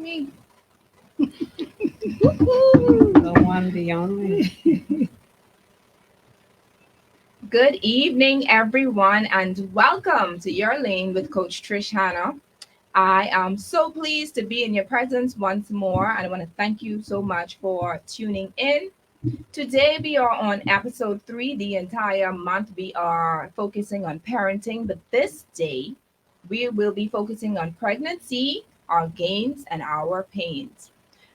me. The one, the only. Good evening, everyone, and welcome to Your Lane with Coach Trish Hannah. I am so pleased to be in your presence once more, and I want to thank you so much for tuning in. Today, we are on episode 3. The entire month, we are focusing on parenting, but this day, we will be focusing on pregnancy, our gains, and our pains.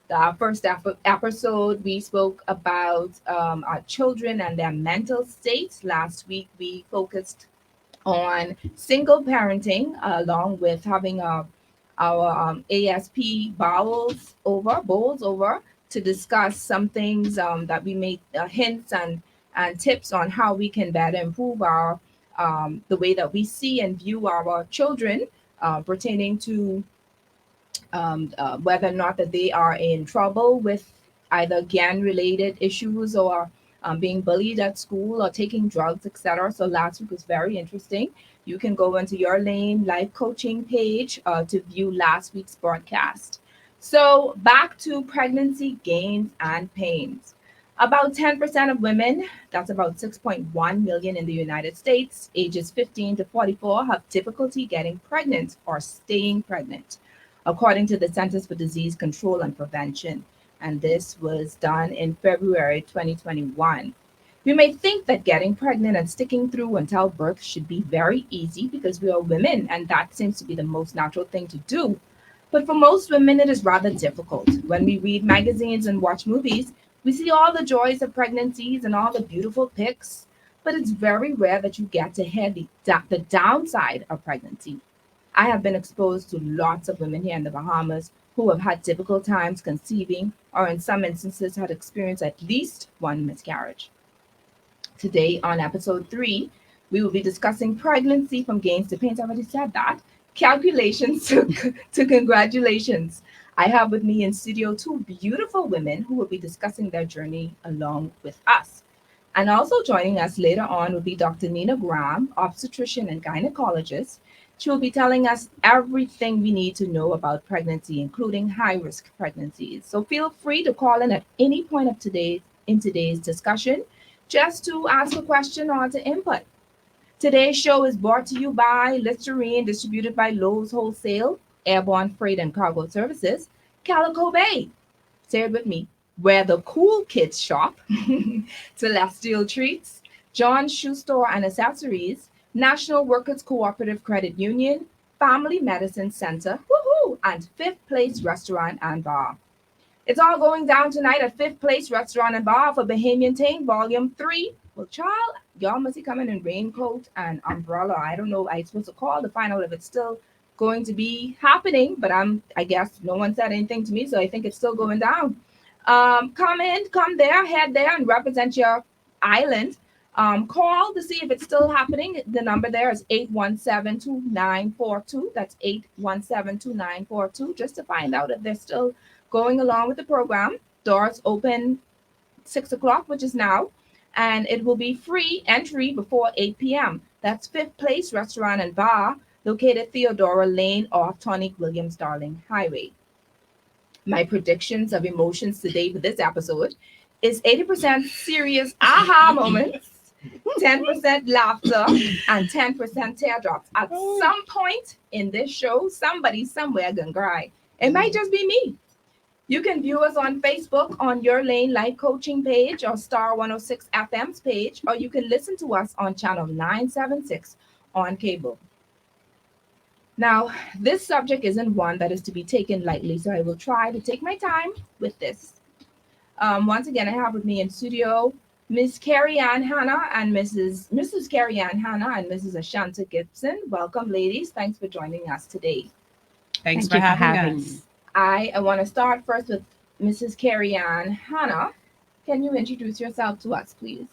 The first episode, we spoke about our children and their mental states. Last week, we focused on single parenting, along with having our ASP bowls over to discuss some things that we made hints and tips on how we can better improve our the way that we see and view our children pertaining to whether or not that they are in trouble with either gang related issues or being bullied at school or taking drugs, etc. So last week was very interesting. You can go into Your Lane life coaching page to view last week's broadcast. So back to pregnancy gains and pains. About 10% of women, that's about 6.1 million in the United States, ages 15 to 44, have difficulty getting pregnant or staying pregnant, according to the Centers for Disease Control and Prevention. And this was done in February 2021. We may think that getting pregnant and sticking through until birth should be very easy because we are women and that seems to be the most natural thing to do. But for most women, it is rather difficult. When we read magazines and watch movies, we see all the joys of pregnancies and all the beautiful pics, but it's very rare that you get to hear the downside of pregnancy. I have been exposed to lots of women here in the Bahamas who have had difficult times conceiving or, in some instances, had experienced at least one miscarriage. Today, on episode 3, we will be discussing pregnancy from gains to pains. I already said that. Calculations to congratulations. I have with me in studio two beautiful women who will be discussing their journey along with us. And also joining us later on will be Dr. Nina Graham, obstetrician and gynecologist. She will be telling us everything we need to know about pregnancy, including high risk pregnancies. So feel free to call in at any point of today's discussion just to ask a question or to input. Today's show is brought to you by Listerine, distributed by Lowe's Wholesale, Airborne Freight and Cargo Services, Calico Bay. Say it with me. Where the cool kids shop, Celestial Treats, John's Shoe Store and Accessories, National Workers Cooperative Credit Union, Family Medicine Center, woohoo, and Fifth Place Restaurant and Bar. It's all going down tonight at Fifth Place Restaurant and Bar for Bahamian Tane Volume 3. Well, child, y'all must be coming in raincoat and umbrella. I don't know. I supposed to call to find out if it's still going to be happening, but I guess no one said anything to me, so I think it's still going down. Come in, come there, head there, and represent your island. Call to see if it's still happening. The number there is 817-2942. That's 817-2942, just to find out if they're still going along with the program. Doors open 6 o'clock, which is now, and it will be free entry before 8 p.m. That's Fifth Place Restaurant and Bar, located Theodora Lane off Tonic Williams Darling Highway. My predictions of emotions today for this episode is 80% serious aha moments, 10% laughter, and 10% teardrops. At some point in this show, somebody somewhere gonna cry. It might just be me. You can view us on Facebook on Your Lane Life Coaching page or Star 106 FM's page, or you can listen to us on channel 976 on cable. Now, this subject isn't one that is to be taken lightly, so I will try to take my time with this. Once again, I have with me in studio Miss Carrie Ann Hanna and Mrs. Carrie Ann Hanna and Mrs. Ashanta Gibson. Welcome, ladies. Thanks for joining us today. Thanks for having us. I want to start first with Mrs. Carrie Ann Hanna. Can you introduce yourself to us, please?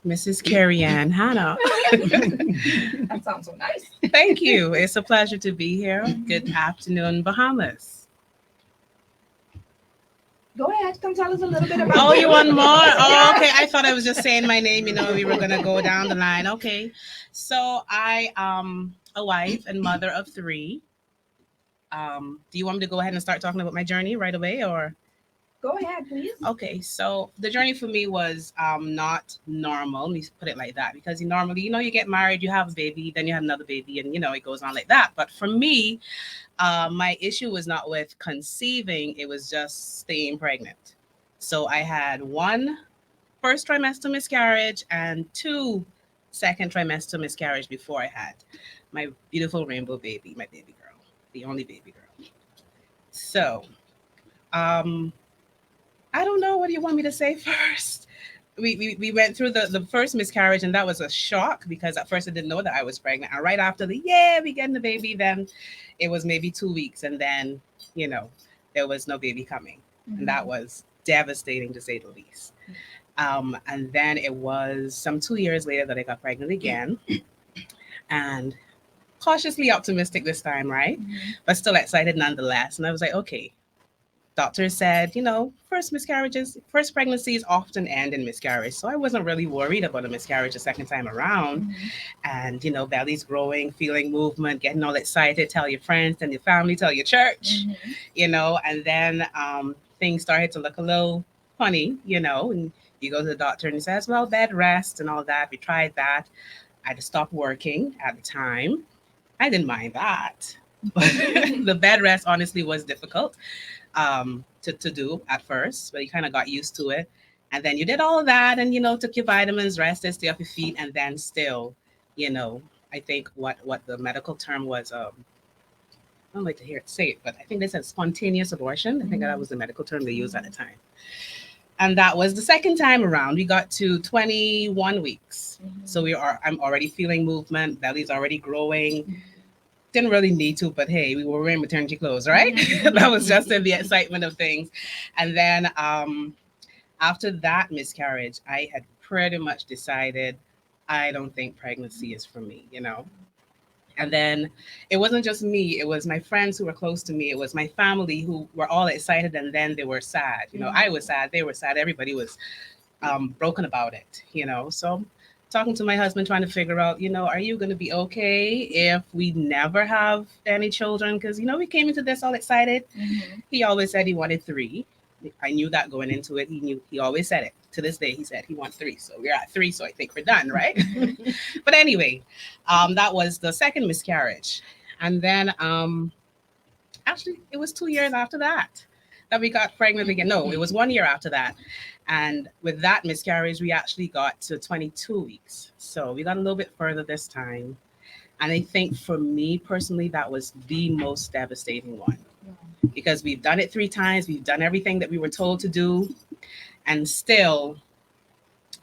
Mrs. Carrie Ann Hanna. That sounds so nice. Thank you. It's a pleasure to be here. Good afternoon, Bahamas. Go ahead. Come tell us a little bit about Oh, you want more? Oh, okay. I thought I was just saying my name. We were going to go down the line. Okay. So I am a wife and mother of 3. Do you want me to go ahead and start talking about my journey right away, or? Go ahead, please. Okay, so the journey for me was not normal. Let me put it like that, because you normally, you get married, you have a baby, then you have another baby, and it goes on like that. But for me, my issue was not with conceiving; it was just staying pregnant. So I had one first trimester miscarriage and two second trimester miscarriage before I had my beautiful rainbow baby, my baby girl, the only baby girl. So, um, I don't know. What do you want me to say first? We went through the first miscarriage, and that was a shock because at first I didn't know that I was pregnant. And right after we getting the baby, then it was maybe 2 weeks, and then you know there was no baby coming, and that was devastating to say the least. And then it was some 2 years later that I got pregnant again, and cautiously optimistic this time, right? But still excited nonetheless. And I was like, okay, doctors said, first pregnancies often end in miscarriage. So I wasn't really worried about a miscarriage a second time around. And, belly's growing, feeling movement, getting all excited, tell your friends, tell your family, tell your church, and then things started to look a little funny, and you go to the doctor and he says, well, bed rest and all that. We tried that. I had to stop working at the time. I didn't mind that. But the bed rest honestly was difficult to do at first, but you kind of got used to it. And then you did all of that and, took your vitamins, rested, stay off your feet. And then still, you know, I think what the medical term was, I don't like to hear it say it, but I think they said spontaneous abortion. I think that was the medical term they used at the time. And that was the second time around. We got to 21 weeks. So I'm already feeling movement, belly's already growing. Didn't really need to, but hey, we were wearing maternity clothes, right? That was just in the excitement of things. And then after that miscarriage, I had pretty much decided I don't think pregnancy is for me. And then it wasn't just me, it was my friends who were close to me, it was my family who were all excited and then they were sad. I was sad, they were sad, everybody was broken about it. So talking to my husband, trying to figure out, are you going to be okay if we never have any children? Because, we came into this all excited. He always said he wanted three. I knew that going into it. He always said it. To this day, he said he wants three. So we're at three. So I think we're done, right? But anyway, that was the second miscarriage. And then actually, it was 2 years after that we got pregnant again. No, it was 1 year after that. And with that miscarriage, we actually got to 22 weeks. So we got a little bit further this time. And I think for me personally, that was the most devastating one because we've done it 3 times. We've done everything that we were told to do and still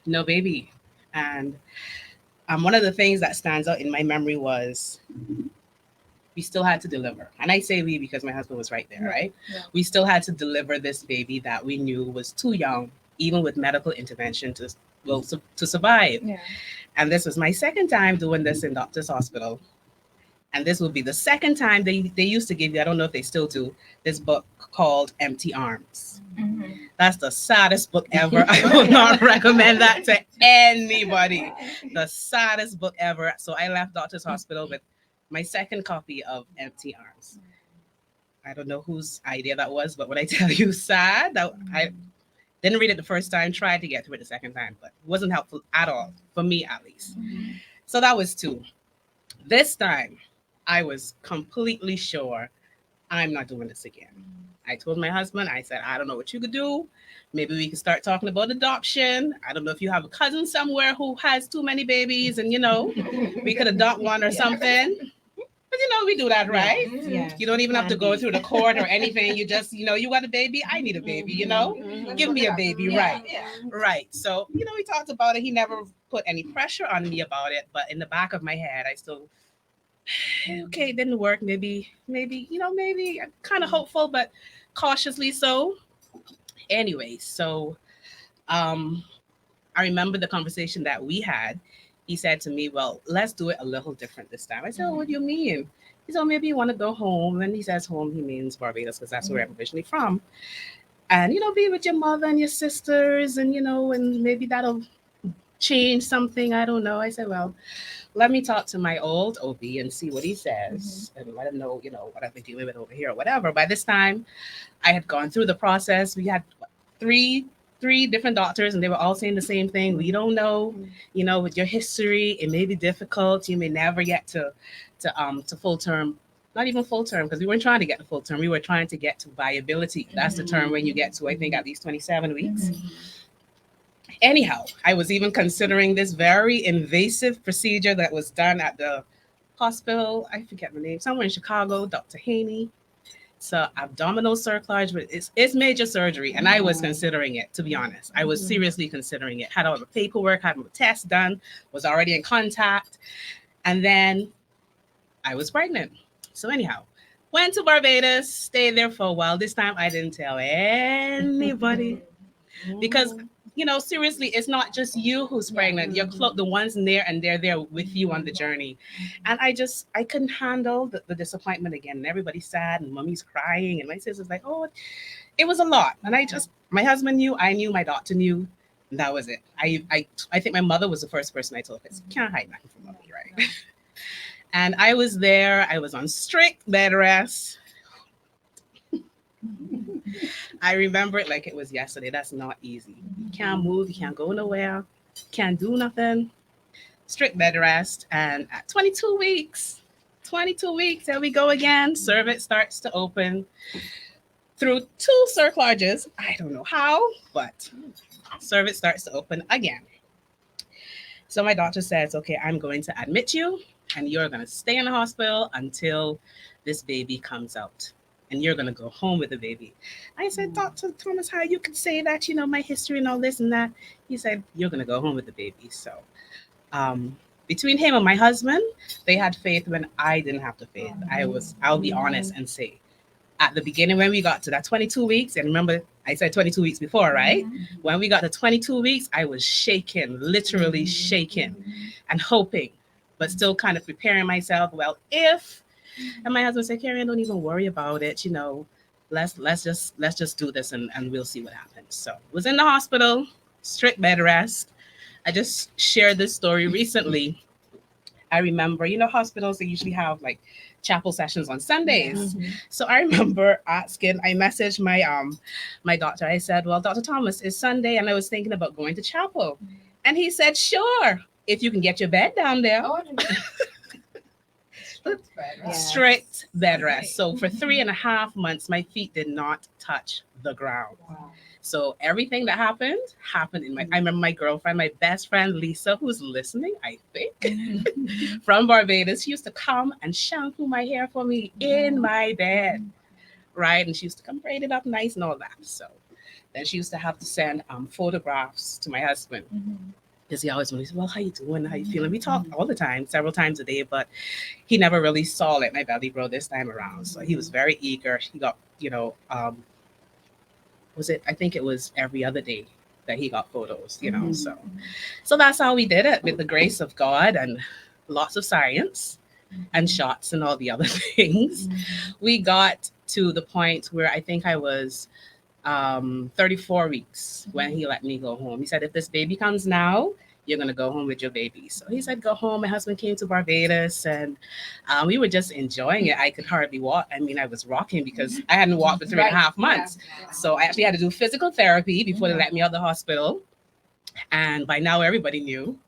no baby. And one of the things that stands out in my memory was we still had to deliver. And I say we because my husband was right there, right? Yeah. We still had to deliver this baby that we knew was too young, even with medical intervention to survive. Yeah. And this was my second time doing this in doctor's hospital. And this will be the second time they used to give you, I don't know if they still do, this book called Empty Arms. That's the saddest book ever. I will not recommend that to anybody. The saddest book ever. So I left doctor's hospital with my second copy of Empty Arms. I don't know whose idea that was, but when I tell you sad, I didn't read it the first time, tried to get through it the second time, but it wasn't helpful at all, for me at least. So that was 2. This time, I was completely sure I'm not doing this again. I told my husband, I said, I don't know what you could do. Maybe we could start talking about adoption. I don't know if you have a cousin somewhere who has too many babies and, we could adopt one or something. But, we do that, right? Yeah. You don't even have to go through the court or anything. You just, you got a baby. I need a baby, Give me a baby, right? Yeah. Right. So, we talked about it. He never put any pressure on me about it. But in the back of my head, I still, okay, it didn't work. Maybe, maybe I'm kind of hopeful, but cautiously so. Anyway, so I remember the conversation that we had. He said to me, well, let's do it a little different this time. I said, what do you mean? He said, maybe you want to go home. And he says home, he means Barbados because that's where I'm originally from. And, be with your mother and your sisters and, and maybe that'll change something. I don't know. I said, well, let me talk to my old OB and see what he says and let him know, what I've been dealing with over here or whatever. By this time, I had gone through the process. We had three three different doctors and they were all saying the same thing. We don't know, with your history, it may be difficult. You may never get to full term, not even full term, because we weren't trying to get to full term. We were trying to get to viability. That's the term when you get to, I think, at least 27 weeks. Anyhow, I was even considering this very invasive procedure that was done at the hospital. I forget the name, somewhere in Chicago, Dr. Haney. So abdominal cerclage, but it's major surgery, and I was considering it. To be honest, I was seriously considering it. Had all the paperwork, had my tests done, was already in contact, and then I was pregnant. So anyhow, went to Barbados, stayed there for a while. This time I didn't tell anybody because seriously, it's not just you who's pregnant. You're the ones near, and they're there with you on the journey. And I couldn't handle the disappointment again. And everybody's sad, and mommy's crying, and my sister's like, oh, it was a lot. And my husband knew, I knew, my doctor knew, and that was it. I think my mother was the first person I told, because you can't hide nothing from mommy, right? And I was there. I was on strict bed rest. I remember it like it was yesterday. That's not easy. You can't move. You can't go nowhere. Can't do nothing. Strict bed rest. And at 22 weeks, there we go again. Cervix starts to open through 2 cerclages. I don't know how, but cervix starts to open again. So my doctor says, okay, I'm going to admit you, and you're going to stay in the hospital until this baby comes out. And you're going to go home with the baby. I said, Dr. Thomas, how you could say that, my history and all this and that. He said, you're going to go home with the baby. So between him and my husband, they had faith when I didn't have the faith. I'll be honest and say, at the beginning, when we got to that 22 weeks, and remember, I said 22 weeks before, right? When we got to 22 weeks, I was shaking, literally shaking and hoping, but still kind of preparing myself. Well, and my husband said, Carrie, don't even worry about it. Let's just do this and we'll see what happens. So was in the hospital, strict bed rest. I just shared this story recently. I remember, hospitals, they usually have like chapel sessions on Sundays. So I remember I messaged my doctor. I said, well, Dr. Thomas, it's Sunday and I was thinking about going to chapel. And he said, sure, if you can get your bed down there. Strict bed rest. So for 3.5 months, my feet did not touch the ground. Wow. So everything that happened in I remember my girlfriend, my best friend, Lisa, who's listening, I think, from Barbados. She used to come and shampoo my hair for me in my bed, right? And she used to come braid it up nice and all that. So then she used to have to send photographs to my husband. Because he always wanted to say, well, how you doing? How you feeling? We talk all the time, several times a day, but he never really saw it, my belly grow this time around. So he was very eager. He got, I think it was every other day that he got photos, So that's how we did it, with the grace of God and lots of science and shots and all the other things. We got to the point where I think I was 34 weeks when he let me go home. He said, if this baby comes now, you're going to go home with your baby. So he said, go home. My husband came to Barbados and we were just enjoying it. I could hardly walk. I mean, I was rocking because I hadn't walked for 3.5 months. Yeah. So I actually had to do physical therapy before they let me out of the hospital. And by now everybody knew.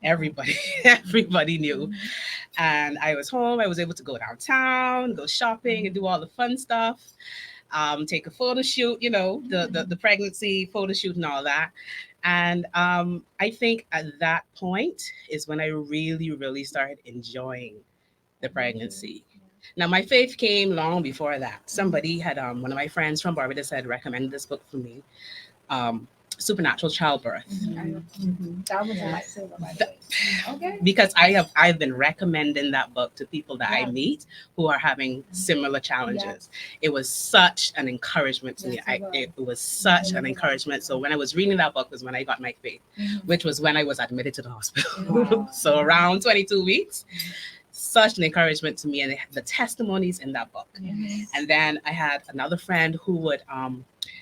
Everybody knew. And I was home. I was able to go downtown, go shopping and do all the fun stuff. Take a photo shoot, the pregnancy photo shoot and all that. And I think at that point is when I really, really started enjoying the pregnancy. Now, my faith came long before that. Somebody had, one of my friends from Barbados had recommended this book for me, Supernatural Childbirth. That was a lifesaver, by the way. Okay. Because I've been recommending that book to people that I meet who are having similar challenges. Yes. It was such an encouragement to me. It was such an encouragement. So when I was reading that book was when I got my faith, which was when I was admitted to the hospital. Wow. So around 22 weeks. Such an encouragement to me, and the testimonies in that book. And then I had another friend who would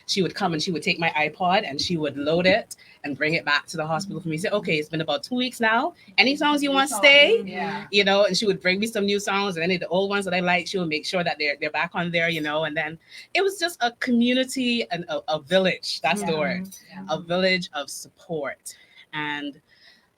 she would come and she would take my iPod and she would load it and bring it back to the hospital for me. Say, okay, it's been about 2 weeks now. Any songs you want to stay? Yeah. And she would bring me some new songs, and any of the old ones that I like, she would make sure that they're back on there. And then it was just a community and a village. That's the word, a village of support. And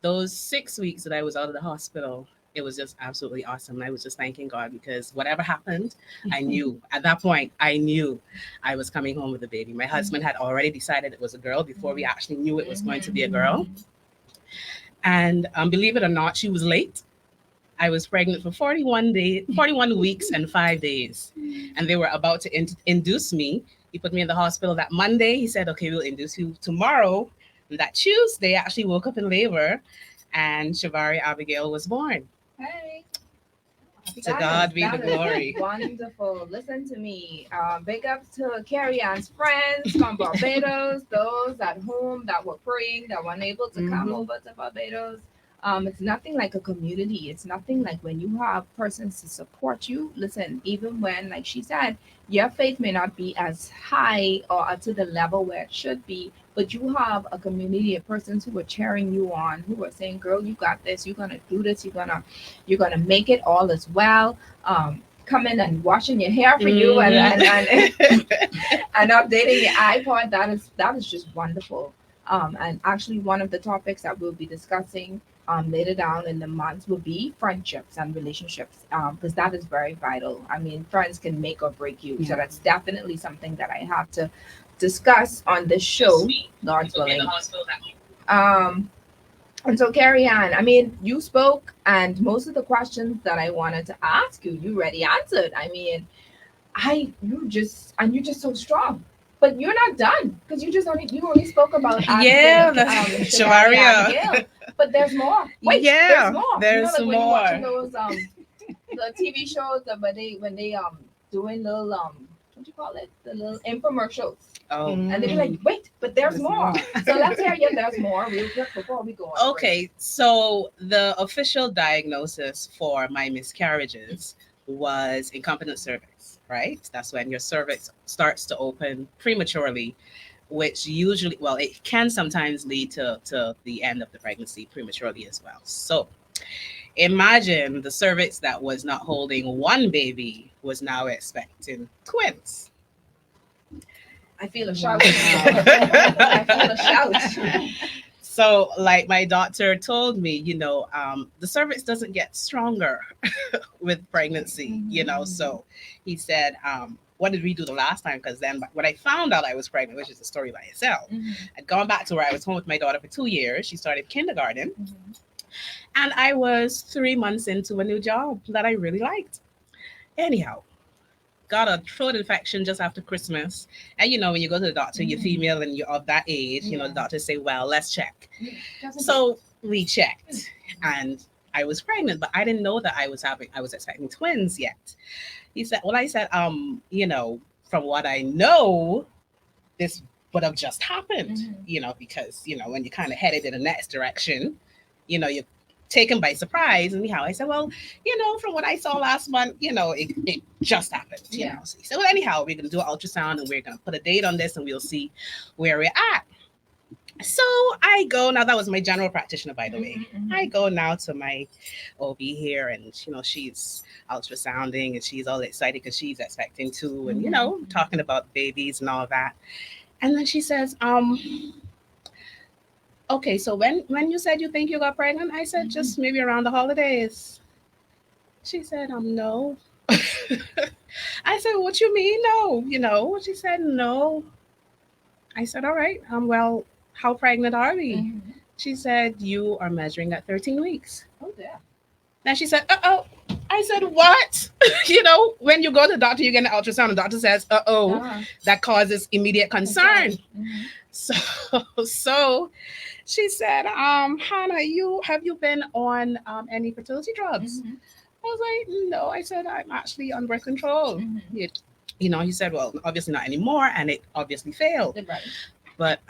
those 6 weeks that I was out of the hospital, it was just absolutely awesome. I was just thanking God because whatever happened, I knew at that point, I knew I was coming home with a baby. My husband had already decided it was a girl before we actually knew it was going to be a girl. And believe it or not, she was late. I was pregnant for 41 weeks and 5 days. And they were about to induce me. He put me in the hospital that Monday. He said, okay, we'll induce you tomorrow. And that Tuesday, I actually woke up in labor and Shavari Abigail was born. Hey. To God be the glory. Wonderful. Listen to me. Big ups to Carrie Ann's friends from Barbados, those at home that were praying, that were unable to come over to Barbados. It's nothing like a community. It's nothing like when you have persons to support you. Listen, even when, like she said, your faith may not be as high or to the level where it should be, but you have a community of persons who are cheering you on, who are saying, "Girl, you got this. You're gonna do this. You're gonna make it. All as well." Coming and washing your hair for you and and updating your iPod. That is just wonderful. And actually, one of the topics that we'll be discussing later down in the months will be friendships and relationships, because that is very vital. I mean, friends can make or break you. So that's definitely something that I have to discuss on this show, Lord's willing. And so, Carrie Ann, I mean, you spoke, and most of the questions that I wanted to ask you, you already answered. I mean, you're just so strong. But you're not done because you only spoke about Shavaria. But there's more. Wait, there's more. There's like when more. you're watching those the TV shows when they doing little what do you call it? The little infomercials. Oh. And they be like, wait, but there's more. So let's hear you. There's more real quick before we go on. Okay, so the official diagnosis for my miscarriages was incompetent cervix, right? That's when your cervix starts to open prematurely, which usually, well, it can sometimes lead to the end of the pregnancy prematurely as well. So imagine the cervix that was not holding one baby was now expecting twins. I feel a shout. I feel a shout. So, like my doctor told me, the cervix doesn't get stronger with pregnancy, So he said, what did we do the last time? Because then when I found out I was pregnant, which is a story by itself, I'd gone back to where I was home with my daughter for 2 years. She started kindergarten. And I was 3 months into a new job that I really liked. Anyhow, got a throat infection just after Christmas. And when you go to the doctor, you're female and you're of that age, the doctors say, well, let's check. So we checked and I was pregnant, but I didn't know that I was expecting twins yet. He said, well, I said, from what I know, this would have just happened, because, when you kind of headed in the next direction, you're taken by surprise. Anyhow, I said, well, from what I saw last month, it just happened. So he said, well, anyhow, we're going to do an ultrasound and we're going to put a date on this and we'll see where we're at. So I go now. That was my general practitioner, by the way. I go now to my OB here, and she's ultrasounding, and she's all excited because she's expecting too, and talking about babies and all that. And then she says, okay, so when you said you think you got pregnant, I said just maybe around the holidays. She said, no. I said, what you mean, no? She said, no. I said, all right. Well, how pregnant are we? She said, you are measuring at 13 weeks. Oh, yeah. Then she said, uh-oh. I said, what? When you go to the doctor, you get an ultrasound, the doctor says, that causes immediate concern. So she said, Hannah, have you been on any fertility drugs? I was like, no. I said, I'm actually on birth control. He said, well, obviously not anymore, and it obviously failed. Right. But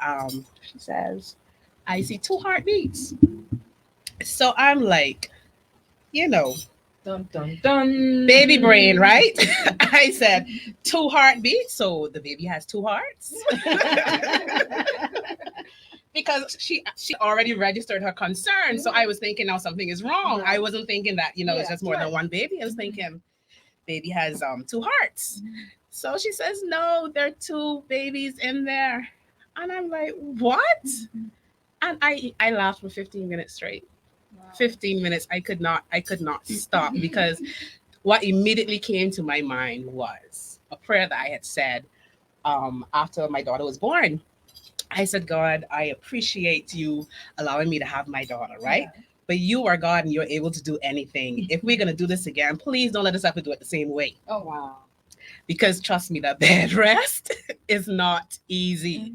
she says, I see 2 heartbeats. So I'm like, Dun dun dun. Baby brain, right? I said 2 heartbeats, so the baby has 2 hearts. Because she already registered her concern. So I was thinking now something is wrong. I wasn't thinking that, it's just more than one baby. I was thinking baby has 2 hearts. So she says, no, there are 2 babies in there. And I'm like, what? And I laughed for 15 minutes straight. Wow. 15 minutes. I could not stop because what immediately came to my mind was a prayer that I had said after my daughter was born. I said, God, I appreciate you allowing me to have my daughter, right? Yeah. But you are God and you're able to do anything. If we're going to do this again, please don't let us have to do it the same way. Oh wow. Because trust me, that bed rest is not easy.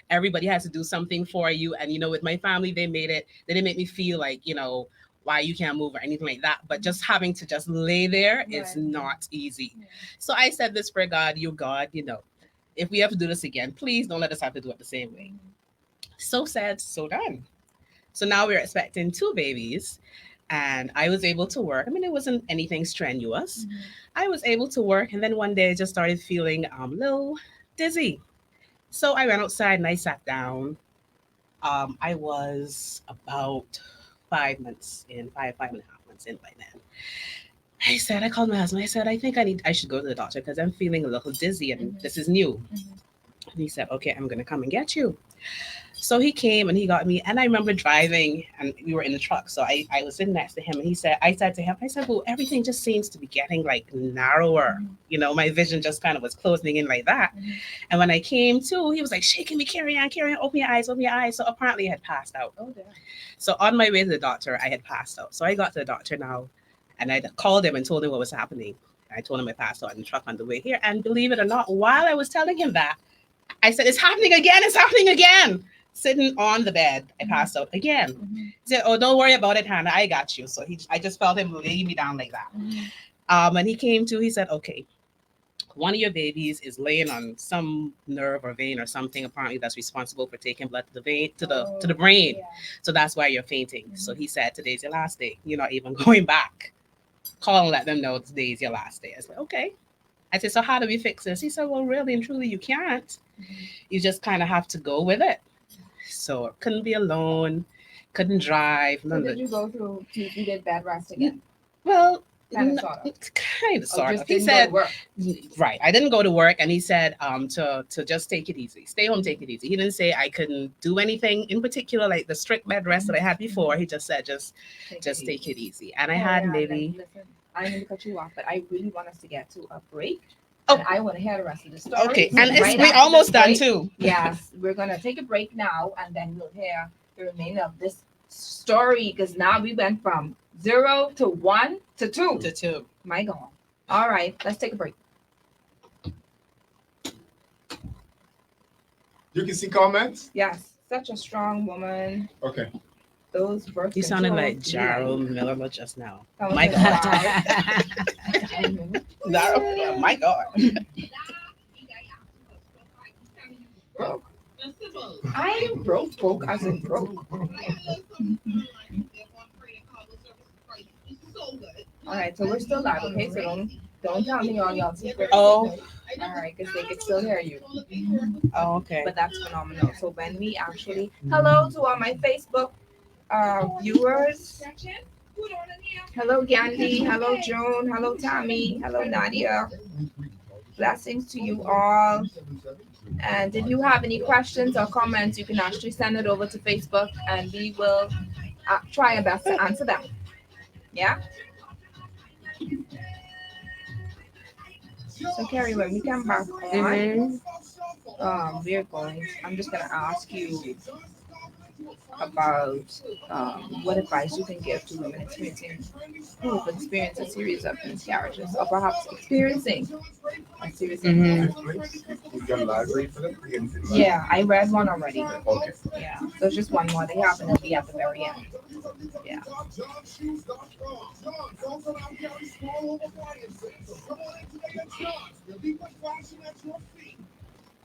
Everybody has to do something for you. And, with my family, they didn't make me feel like, why you can't move or anything like that. But just having to just lay there is Right. not easy. So I said this for God, you God, if we have to do this again, please don't let us have to do it the same way. So said, so done. So now we're expecting 2 babies. And I was able to work. I mean, it wasn't anything strenuous. I was able to work. And then one day I just started feeling a little dizzy. So I went outside and I sat down. I was about 5 months in, 5.5 months in by then. I called my husband. I said, I think I should go to the doctor because I'm feeling a little dizzy and this is new. And he said, okay, I'm going to come and get you. So he came and he got me. And I remember driving and we were in the truck. So I was sitting next to him and I said to him, well, everything just seems to be getting like narrower. My vision just kind of was closing in like that. And when I came to, he was like shaking me, carry on, open your eyes, open your eyes. So apparently I had passed out. Oh damn. So on my way to the doctor, I had passed out. So I got to the doctor now and I called him and told him what was happening. I told him I passed out in the truck on the way here. And believe it or not, while I was telling him that, I said, it's happening again. It's happening again. Sitting on the bed, I passed out again. He said, oh, don't worry about it, Hannah. I got you. So I just felt him lay me down like that. And he came to, he said, okay, one of your babies is laying on some nerve or vein or something apparently that's responsible for taking blood to the vein to the brain. Yeah. So that's why you're fainting. So he said, today's your last day. You're not even going back. Call and let them know today's your last day. I said, okay. I said, so how do we fix this? He said, well, really and truly, you can't. You just kind of have to go with it. So couldn't be alone, couldn't drive. So did you go through? You did bed rest again? Well, kind of sort of. He said, right. I didn't go to work, and he said to just take it easy, stay home, take it easy. He didn't say I couldn't do anything in particular, like the strict bed rest that I had before. He just said just take it easy. And I had maybe. Listen, I didn't cut you off, but I really want us to get to a break. Oh, and I want to hear the rest of the story. Okay, and we're almost done too. Yes, we're gonna take a break now, and then we'll hear the remainder of this story because now we went from 0 to 1 to 2 to 2. My God! All right, let's take a break. You can see comments. Yes, such a strong woman. Okay. Those birth. You sounded like Jarrell Miller just now. Oh my God. My God. Broke. I am broke as in broke. All right, so we're still live, okay? So don't tell me all y'all secrets. Oh. All right, because they can still hear you. Oh, okay. But that's phenomenal. So when we actually, hello to all my Facebook viewers. Hello, Gandhi. Hello, Joan. Hello, Tammy. Hello, Nadia. Blessings to you all. And if you have any questions or comments, you can actually send it over to Facebook and we will try our best to answer them. Yeah? So, Carrie, when we come back on, I'm just going to ask you about what advice you can give to women who have experienced a series of miscarriages or perhaps experiencing a series of miscarriages. Yeah, I read one already. Okay. Yeah, so it's just one more. They happen to be at the very end. Yeah.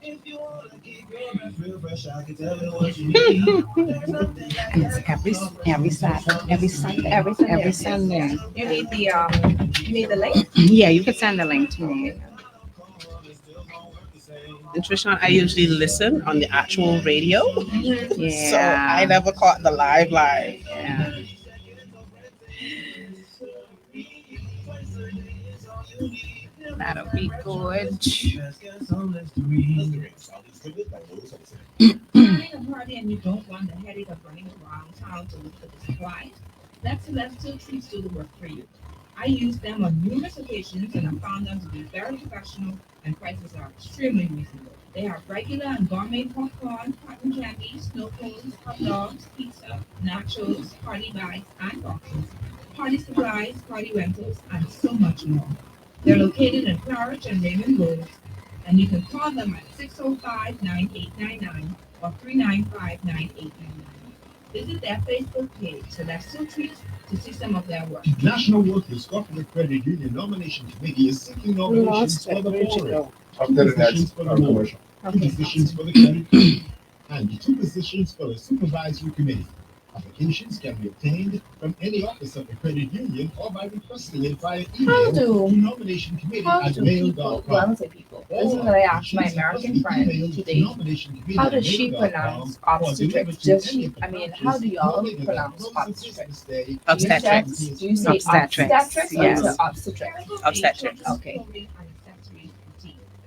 And it's every Saturday, Every Sunday. every Yes, Sunday. yes. You need the link. Yeah, you can send the link to me. And Trishan, I usually listen on the actual radio, so I Mhm. never caught the live. Yeah. That'll be good. Planning a party and you don't want the headache of running around town to look for the supplies? That's Celestial Treats do the work for you. I used them on numerous occasions and I found them to be very professional and prices are extremely reasonable. They have regular and gourmet popcorn, cotton candy, snow cones, hot dogs, pizza, nachos, party bags and boxes, party supplies, party rentals, and so much more. They're located in Claridge and Raymond Roads, and you can call them at 605-9899 or 395-9899. Visit their Facebook page, Celestial Treats, to see some of their work. National Workers Cooperative Credit Union Nomination Committee is seeking nominations for the following. Two positions for the commercial, two positions for the credit union, and two positions for the supervisory committee. Applications can be obtained from any office of the credit union or by requesting it via email to nomination committee at mail.com. Well, I don't say people. This is what I asked my American friend today. How does she pronounce obstetrics? Does she, I mean, how do y'all pronounce obstetrics? Obstetrics. Do you say Obstetrics, obstetrics or yes. to obstetrics? Obstetrics. Okay.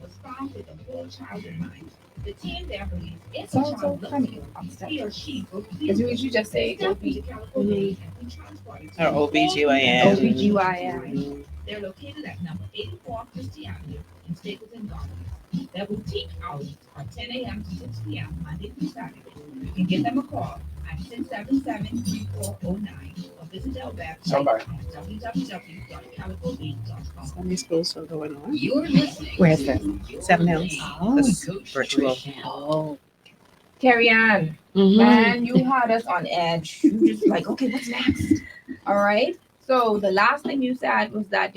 Was found with the whole child in mind. The team there believes if a Sounds so child looks funny. ill, he or she will be Because you just say step to Calico Bay and be transported to or OBGYN. OBGYN. They're located at number 84 Christie Avenue in Stapleton Gardens. Their boutique hours are 10 a.m. to 6 p.m. Monday through Saturday. You can give them a call at 677-3409 or visit their website at www.calicobay.com. Sunday school still going on. You're listening. Where's that? Seven Hills. Oh, This virtual. Oh. Carrie Ann, Mhm. man, you had us on edge. You just like, okay, what's next? All right. So the last thing you said was that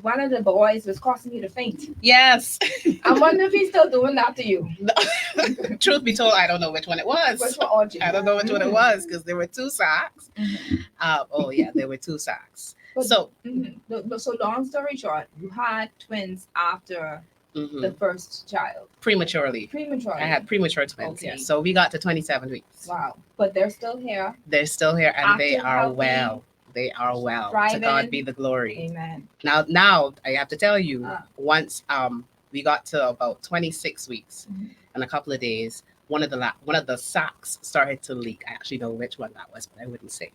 one of the boys was causing you to faint. Yes. I wonder if he's still doing that to you. Truth be told, I don't know which one it was. Which one, Audrey? I don't know which one it was because there were two socks. Mhm. Oh yeah, there were two socks. But- So So long story short, you had twins after mhm, the first child. prematurely. Prematurely. I had premature twins. Okay. Yeah. So we got to 27 weeks. Wow. But they're still here. They're still here and they Active, are healthy, well. They are well. To thriving. God be the glory. Amen. Now I have to tell you, Ah. once we got to about 26 weeks Mhm. and a couple of days, one of the socks started to leak. I actually know which one that was, but I wouldn't say.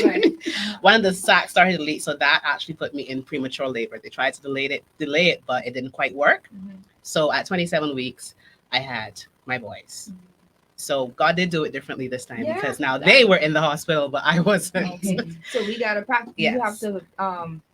Right. One of the socks started to leak, so that actually put me in premature labor. They tried to delay it, but it didn't quite work. Mhm. So at 27 weeks, I had my boys. So God did do it differently this time Yeah. because now they were in the hospital, but I wasn't. Okay. So we gotta practice. You have Yes. to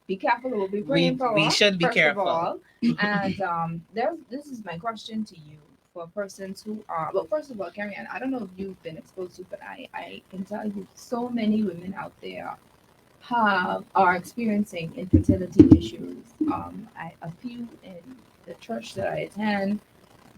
be careful. We'll be praying for We us, should be first careful. Of all. And this is my question to you for persons who are well. First of all, Carrie Ann, I don't know if you've been exposed to, but I can tell you so many women out there are experiencing infertility issues. A few in the church that I attend.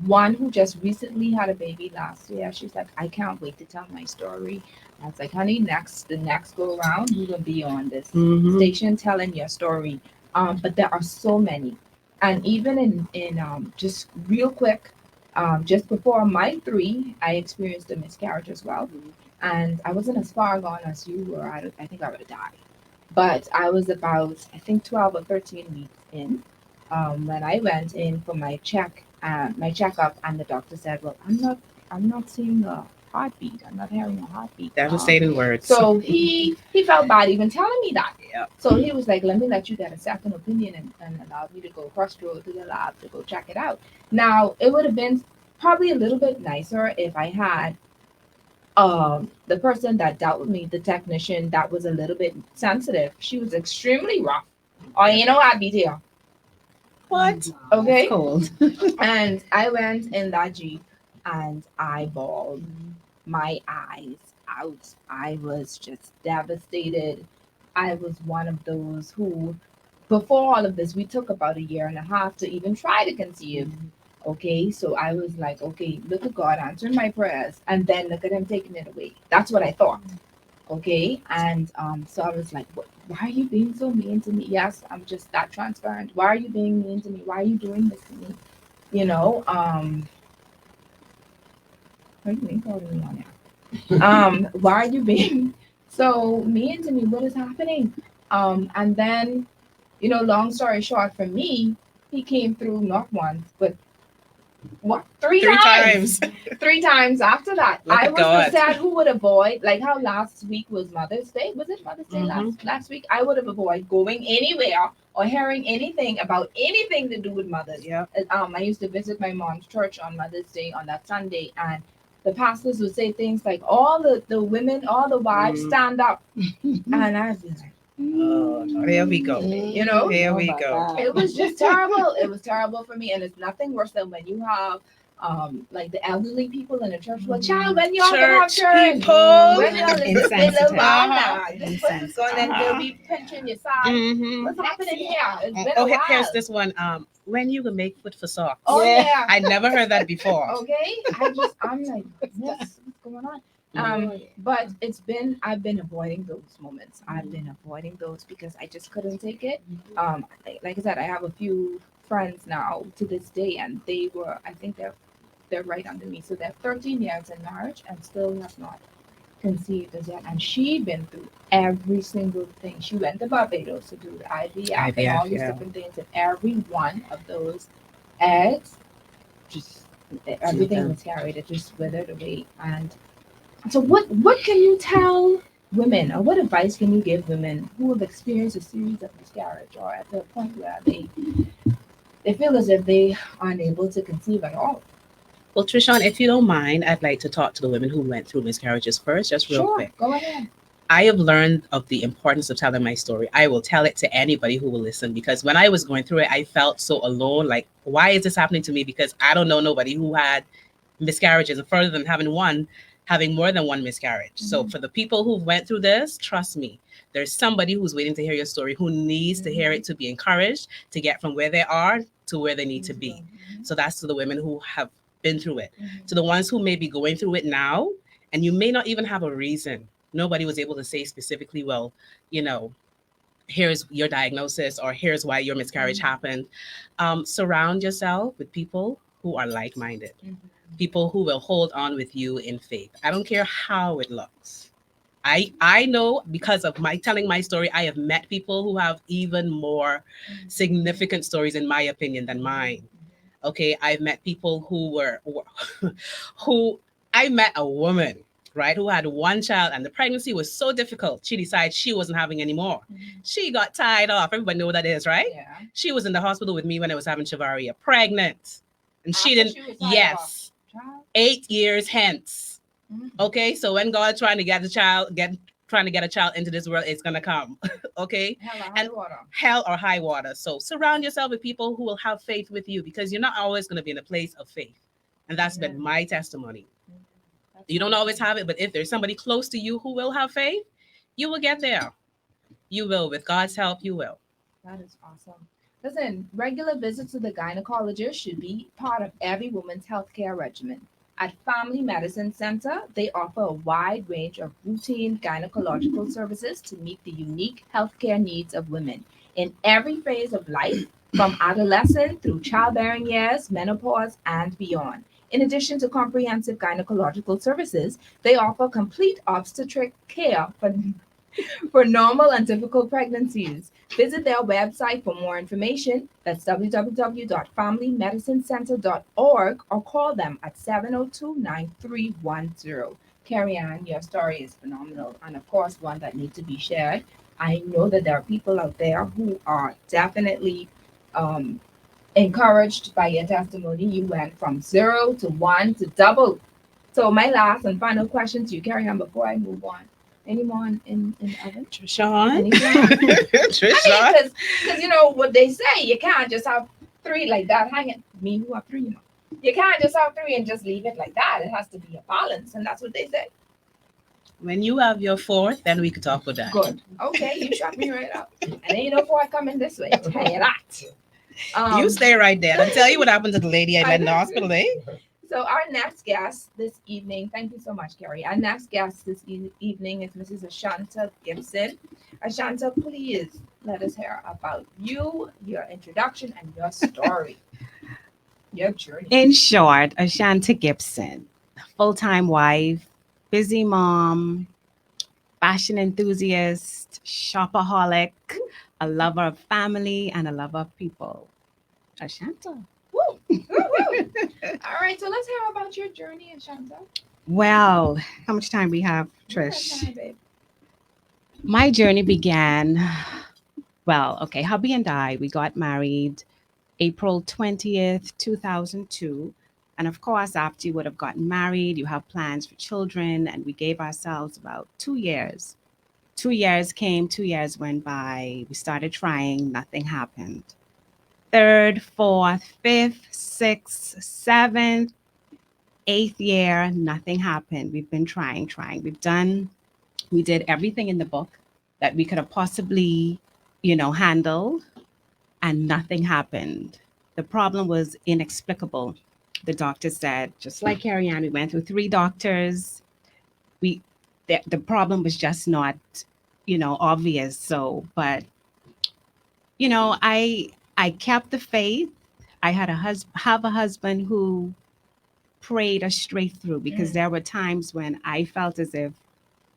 One who just recently had a baby last year. She's like, I can't wait to tell my story. I was like, honey, the next go around, you will be on this Mhm. station telling your story. But there are so many, and even in just real quick, just before my 3, I experienced a miscarriage as well, and I wasn't as far gone as you were. I think I would have died, but I was about I think 12 or 13 weeks in when I went in for my checkup, and the doctor said, "Well, I'm not seeing a heartbeat. I'm not hearing a heartbeat." Devastating words. So he felt bad even telling me that. Yeah. So he was like, "Let me let you get a second opinion and allow me to go across the road to the lab to go check it out." Now it would have been probably a little bit nicer if I had the person that dealt with me, the technician, that was a little bit sensitive. She was extremely rough. Oh, you know I'd be there. What? Okay. Cold. And I went in that Jeep and I bawled my eyes out. I was just devastated. I was one of those who, before all of this, we took about a year and a half to even try to conceive. Okay, so I was like, okay, look at God answering my prayers, and then look at him taking it away. That's what I thought. Okay, and so I was like, why are you being so mean to me? Yes, I'm just that transparent. Why are you being mean to me? Why are you doing this to me? You know, what do you mean calling me on there? Why are you being so mean to me? What is happening? And then, long story short, for me, he came through not once, but what, three Three times? times. Three times after that. Look I at was the God. sad who would avoid, like how last week was Mother's Day. Was it Mother's Day last week? I would have avoided going anywhere or hearing anything about anything to do with mothers. Yeah. I used to visit my mom's church on Mother's Day on that Sunday, and the pastors would say things like, all the women, all the wives stand up. And I'd be like, Oh, here we go. Here we go. it was just terrible. It was terrible for me, and it's nothing worse than when you have like the elderly people in the church. Well, child, when y'all gonna have church? People. When y'all listen to Insensitive. little man now, Uh-huh. this person's going and they'll be pinching your side. What's happening here? It's been a while. Here's this one. When you can make foot for socks. Oh yeah. I never heard that before. Okay. I'm like, what's going on? But I've been avoiding those moments. I've been avoiding those because I just couldn't take it. Like I said, I have a few friends now to this day, and I think they're right under me. So they're 13 years in marriage and still have not conceived as yet. And she'd been through every single thing. She went to Barbados to do the IVF and all these different things, and every one of those eggs, just everything was carried. It just withered away. And so, what can you tell women, or what advice can you give women who have experienced a series of miscarriage, or at the point where they feel as if they aren't able to conceive at all? Well, Trishan, if you don't mind, I'd like to talk to the women who went through miscarriages first, just real quick. Go ahead. I have learned of the importance of telling my story. I will tell it to anybody who will listen, because when I was going through it, I felt so alone. Like, why is this happening to me? Because I don't know nobody who had miscarriages, and further than having more than one miscarriage. So for the people who went through this, trust me, there's somebody who's waiting to hear your story, who needs to hear it to be encouraged to get from where they are to where they need to be. So that's to the women who have been through it. To the ones who may be going through it now, and you may not even have a reason. Nobody was able to say specifically, well, here's your diagnosis, or here's why your miscarriage happened. Surround yourself with people who are like-minded, people who will hold on with you in faith. I don't care how it looks. I know, because of my telling my story, I have met people who have even more significant stories, in my opinion, than mine. Okay, I've met people who I met a woman, right, who had one child, and the pregnancy was so difficult, she decided she wasn't having any more. She got tied off. Everybody know what that is, right? Yeah. She was in the hospital with me when I was having Shavaria, pregnant. And she After didn't, she was tied yes, Child? 8 years hence. Okay, so when God trying to get a child into this world, it's gonna come. Okay, hell or high water. So surround yourself with people who will have faith with you, because you're not always gonna be in a place of faith, and that's been my testimony. You don't always have it, but if there's somebody close to you who will have faith, you will get there. You will, with God's help, you will. That is awesome. Listen, regular visits to the gynecologist should be part of every woman's healthcare regimen. At Family Medicine Center, they offer a wide range of routine gynecological services to meet the unique healthcare needs of women in every phase of life, from adolescence through childbearing years, menopause, and beyond. In addition to comprehensive gynecological services, they offer complete obstetric care for normal and difficult pregnancies. Visit their website for more information. That's www.familymedicinecenter.org, or call them at 702-9310. Carrie Ann, your story is phenomenal, and of course one that needs to be shared. I know that there are people out there who are definitely encouraged by your testimony. You went from 0 to 1 to double. So my last and final question to you, Carrie Ann, before I move on. Anyone in the oven? Trishan? Trishan? Because you know what they say, you can't just have 3 like that hanging. Me who have 3, you can't just have 3 and just leave it like that. It has to be a balance, and that's what they say. When you have your 4th, then we could talk about that. Good. Okay, you shut me right up. And ain't no 4 coming this way. I'll tell you that. You Um, stay right there. I'll tell you what happened to the lady I met in the hospital, eh? so our next guest this evening, thank you so much, Carrie. Our next guest this evening is Mrs. Ashanta Gibson. Ashanta, please let us hear about you, your introduction, and your story, your journey. In short, Ashanta Gibson, full time wife, busy mom, fashion enthusiast, shopaholic, a lover of family, and a lover of people. Ashanta. Woo, woo, woo. All right, so let's hear about your journey, Ashanta. Well, how much time we have, You got Trish? time, babe. My journey began, well, okay, hubby and I, we got married April 20th, 2002. And of course, after you would have gotten married, you have plans for children, and we gave ourselves about 2 years. 2 years came, 2 years went by. We started trying, nothing happened. Third, fourth, fifth, sixth, seventh, eighth year, nothing happened. We've been trying. We did everything in the book that we could have possibly, handle, and nothing happened. The problem was inexplicable. The doctor said, just like Carrie Ann, we went through three doctors. We the problem was just not, obvious. So, but I kept the faith. I had have a husband who prayed us straight through because Mm. there were times when I felt as if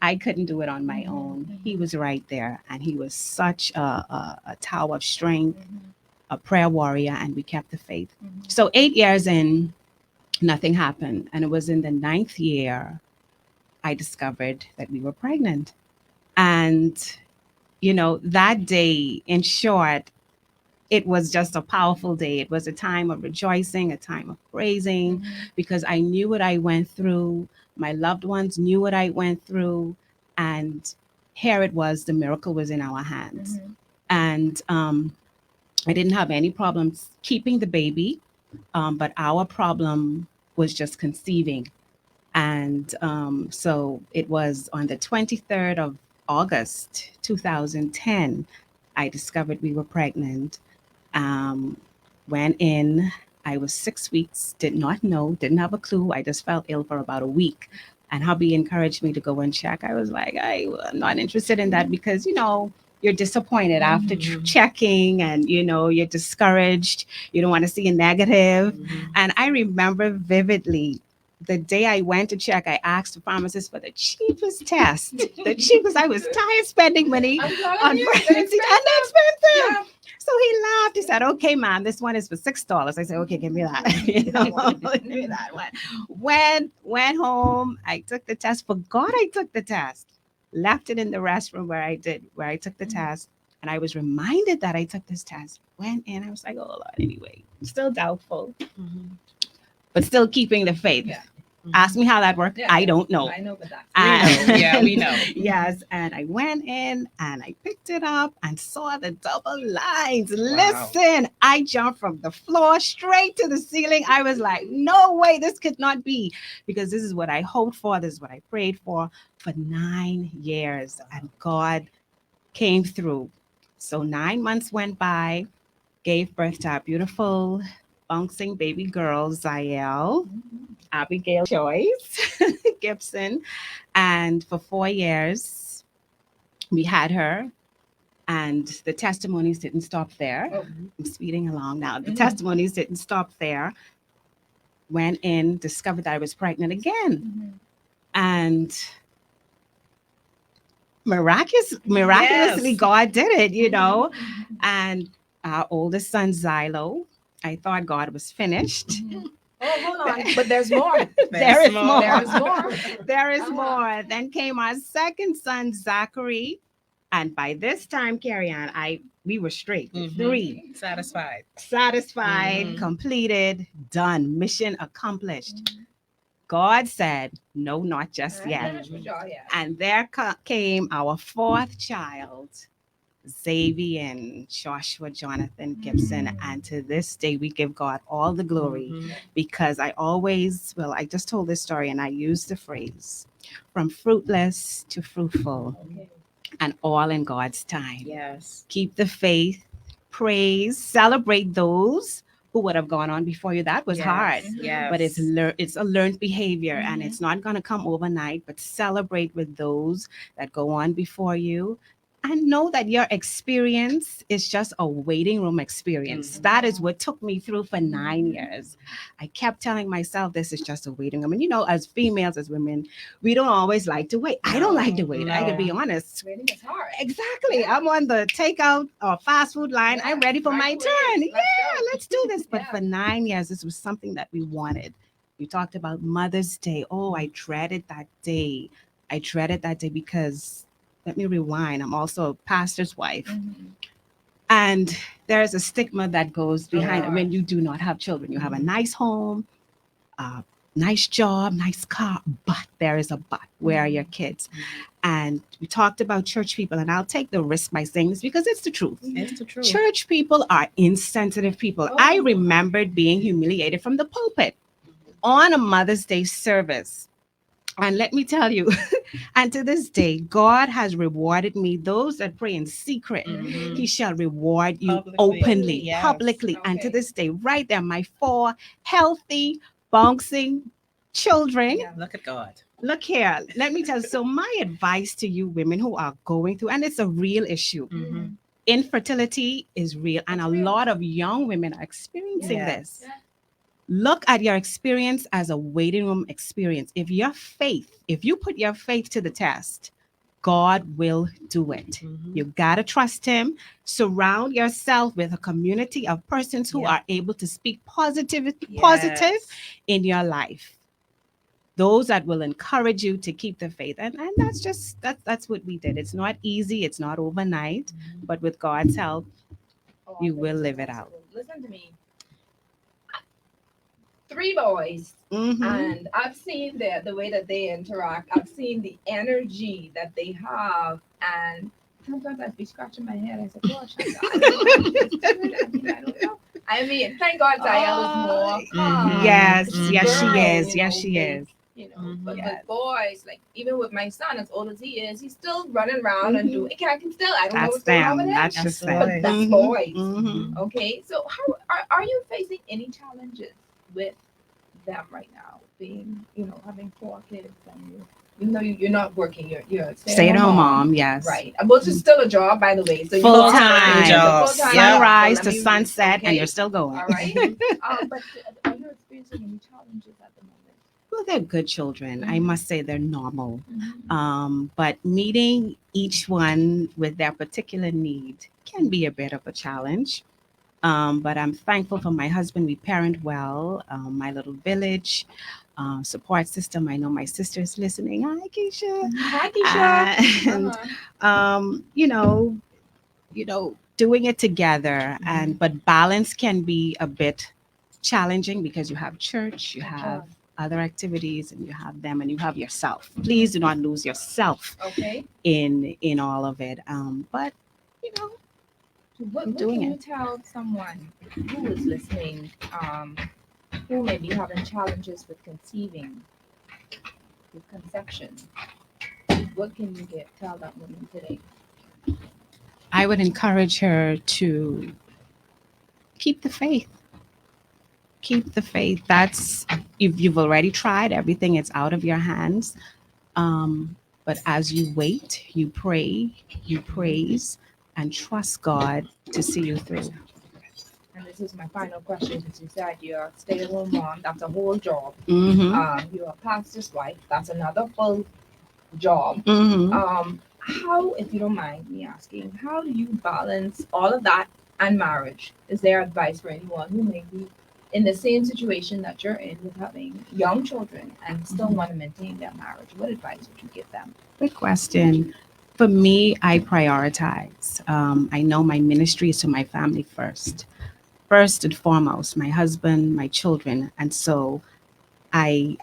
I couldn't do it on my Mhm, own. mhm. He was right there, and he was such a tower of strength, Mhm, a prayer warrior, and we kept the faith. mhm. So 8 years in, nothing happened. And it was in the ninth year I discovered that we were pregnant. And, that day, in short, it was just a powerful day. It was a time of rejoicing, a time of praising, Mhm, because I knew what I went through. My loved ones knew what I went through. And here it was, the miracle was in our hands. mhm. And I didn't have any problems keeping the baby, but our problem was just conceiving. And so it was on the 23rd of August 2010, I discovered we were pregnant. Um, Went in, I was 6 weeks, did not know, didn't have a clue. I just felt ill for about a week. And hubby encouraged me to go and check. I was like, I'm not interested in that because, you're disappointed after checking, and, you're discouraged. You don't want to see a negative. Mhm. And I remember vividly the day I went to check, I asked the pharmacist for the cheapest test. The cheapest. I was tired spending money I'm telling on you, they're pregnancy and expensive. expensive. So he laughed. He said, "Okay, ma'am, this one is for $6." I said, "Okay, give me that." Give me that one. Went home. I took the test. Forgot I took the test. Left it in the restroom where I took the test, and I was reminded that I took this test. Went in. I was like, "Oh Lord." Anyway, still doubtful, Mhm. but still keeping the faith. Yeah. Ask me how that worked. Yeah, I yeah. don't know. I know, but that's We know. Yeah, we know. Yes, and I went in and I picked it up and saw the double lines. Wow. Listen, I jumped from the floor straight to the ceiling. I was like, no way, this could not be, because this is what I hoped for. This is what I prayed for 9 years, and God came through. So 9 months went by, gave birth to our beautiful, bouncing baby girl, Zael. Abigail Joyce Gibson. And for 4 years, we had her. And the testimonies didn't stop there. Oh. I'm speeding along now. The Mhm. testimonies didn't stop there. Went in, discovered that I was pregnant again. Mhm. And miraculously, Yes. God did it, Mhm. And our oldest son, Xylo, I thought God was finished. Mhm. Oh, hold on, but there's more. There is more. There's more. There is Uh-huh. more. Then came our second son, Zachary. And by this time, Carrie Ann, we were straight. Mhm. Three. Satisfied. Satisfied, Mhm. completed, done, mission accomplished. God said, no, not just I ain't yet. finished with y'all yet. And there came our fourth child, Xavier and Joshua Jonathan Gibson. And to this day, we give God all the glory, Mhm. because I just told this story and I used the phrase, from fruitless to fruitful, Okay. and all in God's time. Yes. Keep the faith, praise, celebrate those who would have gone on before you. That was hard, Yes, but it's yes. it's a learned behavior, and Mhm. it's not going to come overnight. But celebrate with those that go on before you, and know that your experience is just a waiting room experience. Mhm. That is what took me through for 9 years. I kept telling myself this is just a waiting room. And as females, as women, we don't always like to wait. I don't like to No, wait. I could be no. honest. Waiting is hard. Exactly. Yeah. I'm on the takeout or fast food line. I'm Yeah, ready for my microwave. turn. Let's Yeah, go. let's do this. But Yeah. for 9 years, this was something that we wanted. You talked about Mother's Day. Oh, I dreaded that day. I dreaded that day because, let me rewind, I'm also a pastor's wife. Mhm. And there's a stigma that goes behind it Yeah. when you do not have children. You have a Mhm. nice home, a nice job, nice car, but there is a but. Where are your kids? And we talked about church people, and I'll take the risk by saying this because it's the truth. It's the truth. Church people are insensitive people. I Oh. remembered being humiliated from the pulpit on a Mother's Day service. And let me tell you, and to this day, God has rewarded me. Those that pray in secret, Mhm. He shall reward you Publicly. openly, Yes. publicly. And to Okay. this day, right there, my four healthy, bouncing children. Yeah. Look at God. Look here, let me tell you. So, my advice to you women who are going through, and it's a real issue, Mm-hmm. infertility is real, and It's a real. lot of young women are experiencing Yeah. this. Yeah. Look at your experience as a waiting room experience. If you put your faith to the test, God will do it. Mhm. You got to trust Him. Surround yourself with a community of persons who Yeah. are able to speak positive Yes. in your life. Those that will encourage you to keep the faith. And that's what we did. It's not easy, it's not overnight, but with God's help, All you will things are live it out. possible. Listen to me. 3 boys, Hmm. and I've seen the way that they interact. I've seen the energy that they have, and sometimes I'd be scratching my head. I said, "Gosh, I don't know how she's doing it. I don't know." I mean, thank God Zaya was more Mhm. calm. Yes, She's a yes, she girl, is. Yes, she they, is. But Mhm. Yes. with boys, like even with my son, as old as he is, he's still running around and Mhm. doing. I can still. I don't know That's what's going on with them. him. That's That's just the them. But that's voice. boys. Mhm. Okay, so how are you facing any challenges with them right now? Being, having 4 kids, and even though you're not working, you're a Stay at stay-at-home home mom, mom, yes. right? Which is still a job, by the way. So you Full are time. it's a Job. full-time Yep. job. So Sunrise let to me sunset, and okay, you're still going. all right. But are you experiencing any challenges at the moment? Well, they're good children. I Mhm. must say they're normal. Mhm. But meeting each one with their particular need can be a bit of a challenge. But I'm thankful for my husband. We parent well. My little village support system. I know my sister's listening. Hi, Keisha. Hi, Keisha. And Uh-huh. um, you know, doing it together. And but balance can be a bit challenging because you have church, you Of have course. other activities, and you have them, and you have yourself. Please do not lose yourself Okay. in all of it. But you know, So I'm what doing can you it. tell someone who is listening, who may be having challenges with conceiving, with conception? What can you tell that woman today? I would encourage her to keep the faith. Keep the faith. That's if you've already tried everything, it's out of your hands. But as you wait, you pray, you praise, and trust God to see you through. And this is my final question, since you said you're a stay-at-home mom. That's a whole job. Mm-hmm. You're a pastor's wife. That's another full job. Mm-hmm. How, if you don't mind me asking, how do you balance all of that and marriage? Is there advice for anyone who may be in the same situation that you're in with having young children and still want to maintain their marriage? What advice would you give them? Good question. For me, I prioritize. I know my ministry is to my family first. First and foremost, my husband, my children, and so I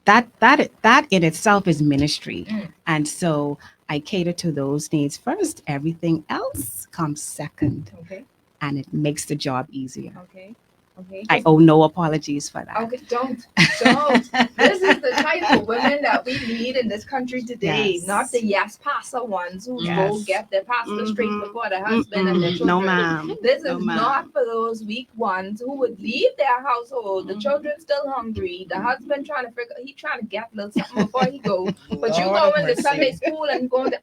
that in itself is ministry, Mm. and so I cater to those needs first. Everything else comes second, Okay, and it makes the job easier. okay. Okay. I owe no apologies for that. Okay, don't. This is the type of women that we need in this country today, Yes. not the yes passer ones who go Yes. get their pastor straight Mhm. before their husband and their Mm-mm. children. No, ma'am. This No, is ma'am. not for those weak ones who would leave their household. The Mhm. children still hungry. The husband trying to figure he trying to get a little something before he go. But you Lord go have into mercy. Sunday school and going to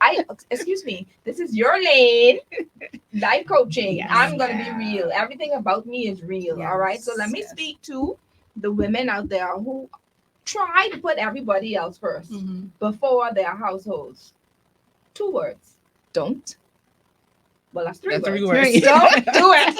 excuse me, this is your lane. Life coaching. Yes. I'm gonna be real. Everything about me is real. All right. So let me Yes. speak to the women out there who try to put everybody else 1st Mhm. before their households. 2 words. Don't. Well, that's 3 That's 3 words. words. Don't do it.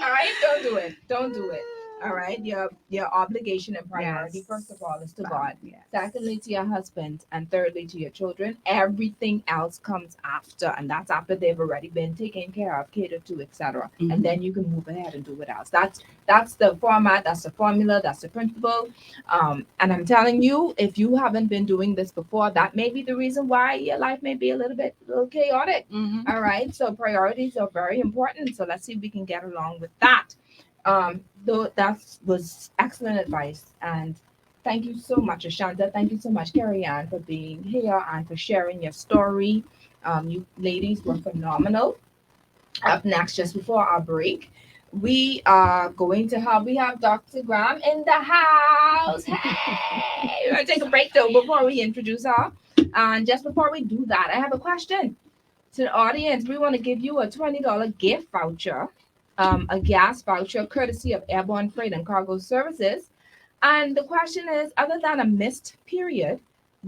All right, don't do it. Don't do it. All right, your obligation and priority, Yes. first of all, is to God. Yes. Secondly, to your husband, and thirdly, to your children. Everything else comes after, and that's after they've already been taken care of, catered to, etc. Mhm. And then you can move ahead and do what else. That's the format. That's the formula. That's the principle. And I'm telling you, if you haven't been doing this before, that may be the reason why your life may be a little chaotic. Mhm. All right. So priorities are very important. So let's see if we can get along with that. Though that was excellent advice. And thank you so much, Ashanta. Thank you so much, Carrie Ann, for being here and for sharing your story. You ladies were phenomenal. Up next, just before our break, we are going to we have Dr. Graham in the house. Hey, we're gonna take a break though before we introduce her. And just before we do that, I have a question to the audience. We want to give you a $20 gift voucher, a gas voucher courtesy of Airborne Freight and Cargo Services. And the question is, other than a missed period,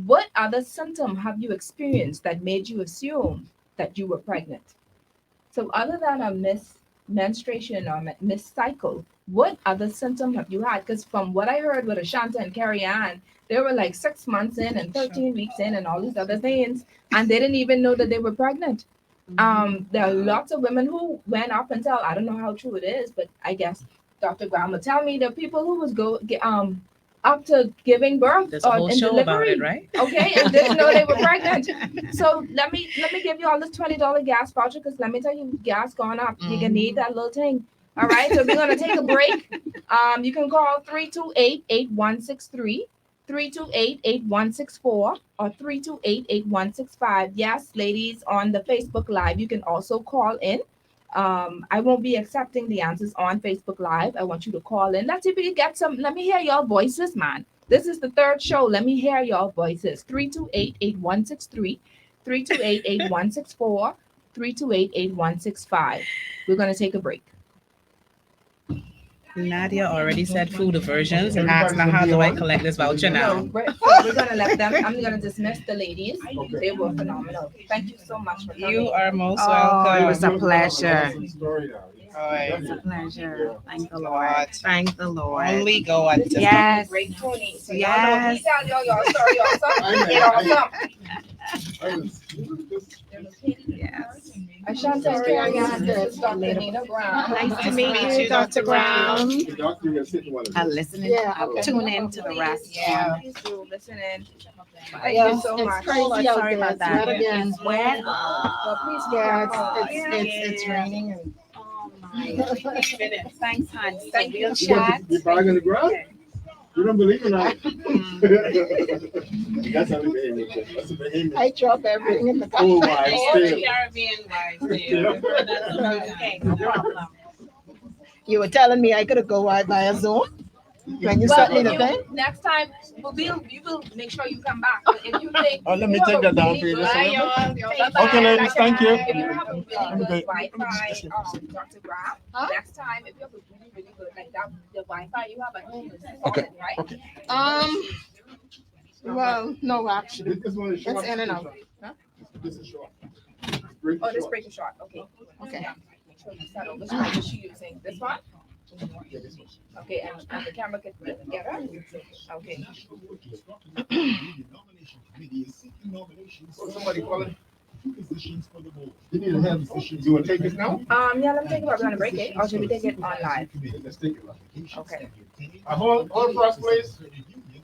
what other symptom have you experienced that made you assume that you were pregnant? So other than a missed menstruation or missed cycle, what other symptom have you had? Because from what I heard with Ashanta and Carrie Ann, they were like 6 months in and 13 weeks in and all these other things, and they didn't even know that they were pregnant. There are lots of women who went up until, I don't know how true it is, but I guess Dr. Graham will tell me, the people who was up to giving birth There's a whole and show about delivery, it, right? okay, and didn't know they were pregnant. So let me give you all this $20 gas voucher, because let me tell you, gas gone up. You're gonna need that little thing. All right, so we're gonna take a break. You can call 328-8163, 328-8164, or 328-8165. Yes, ladies on the Facebook Live, you can also call in. I won't be accepting the answers on Facebook Live. I want you to call in. Let's see if we can get some. Let me hear your voices, man. This is the third show. Let me hear your voices. 328-8163, 328-8164, 328-8165. We're going to take a break. Nadia already said food aversions and asked now how do I collect this voucher now? No, we're going to let them. I'm going to dismiss the ladies. They were phenomenal. Thank you so much for coming. You are most Oh, welcome. it was a pleasure. Alright. It's a pleasure. Thank the Lord. Thank the Lord. Only God. Yes. Great Tony. So Yes. y'all know, he tell y'all story also. It awesome. Yes. Ashanta, Carrie Ann, this is Dr. Nina Brown. Nice to meet you, Dr. Brown. I'll listen in. I'll tune in to the rest. Yeah. Please do listen in. Thank you so much. Crazy out Sorry there. about It's that. wet again. It's wet. Well, please Yeah, call. it's raining and Oh my. Thanks, hon. So Thank you. we'll chat. You buying the ground? You don't believe in that? That's how the behavior. That's the behavior. I drop everything in the car. Oh my, All the still. Caribbean vibes there. That's Okay, no problem. You were telling me I could go out by a Zoom when you Well, sent me if the you, thing. next time, you will make sure you come back. But if you think, Oh, let me you have take a that down really for you. good- Listen. Bye-bye. Okay, ladies, thank you. If you have a really Let me good go. Wi-Fi, Dr. Graham, Huh? next time, if you have a really good, like that, the Wi-Fi you have at home is Okay. solid, right? Okay. Well, no, actually. This one is short. It's in and out. Huh? This is short. Oh, this break is short. Okay. Okay. Yeah. Make sure you settle. Which one is she using? This one? Okay, and the camera can get her? Okay. Oh, somebody calling. You need to have. You want to take this now? Yeah, let me think about it on a break, eh? Or should we take it on live? Let's take it. Okay. Hold for us, please.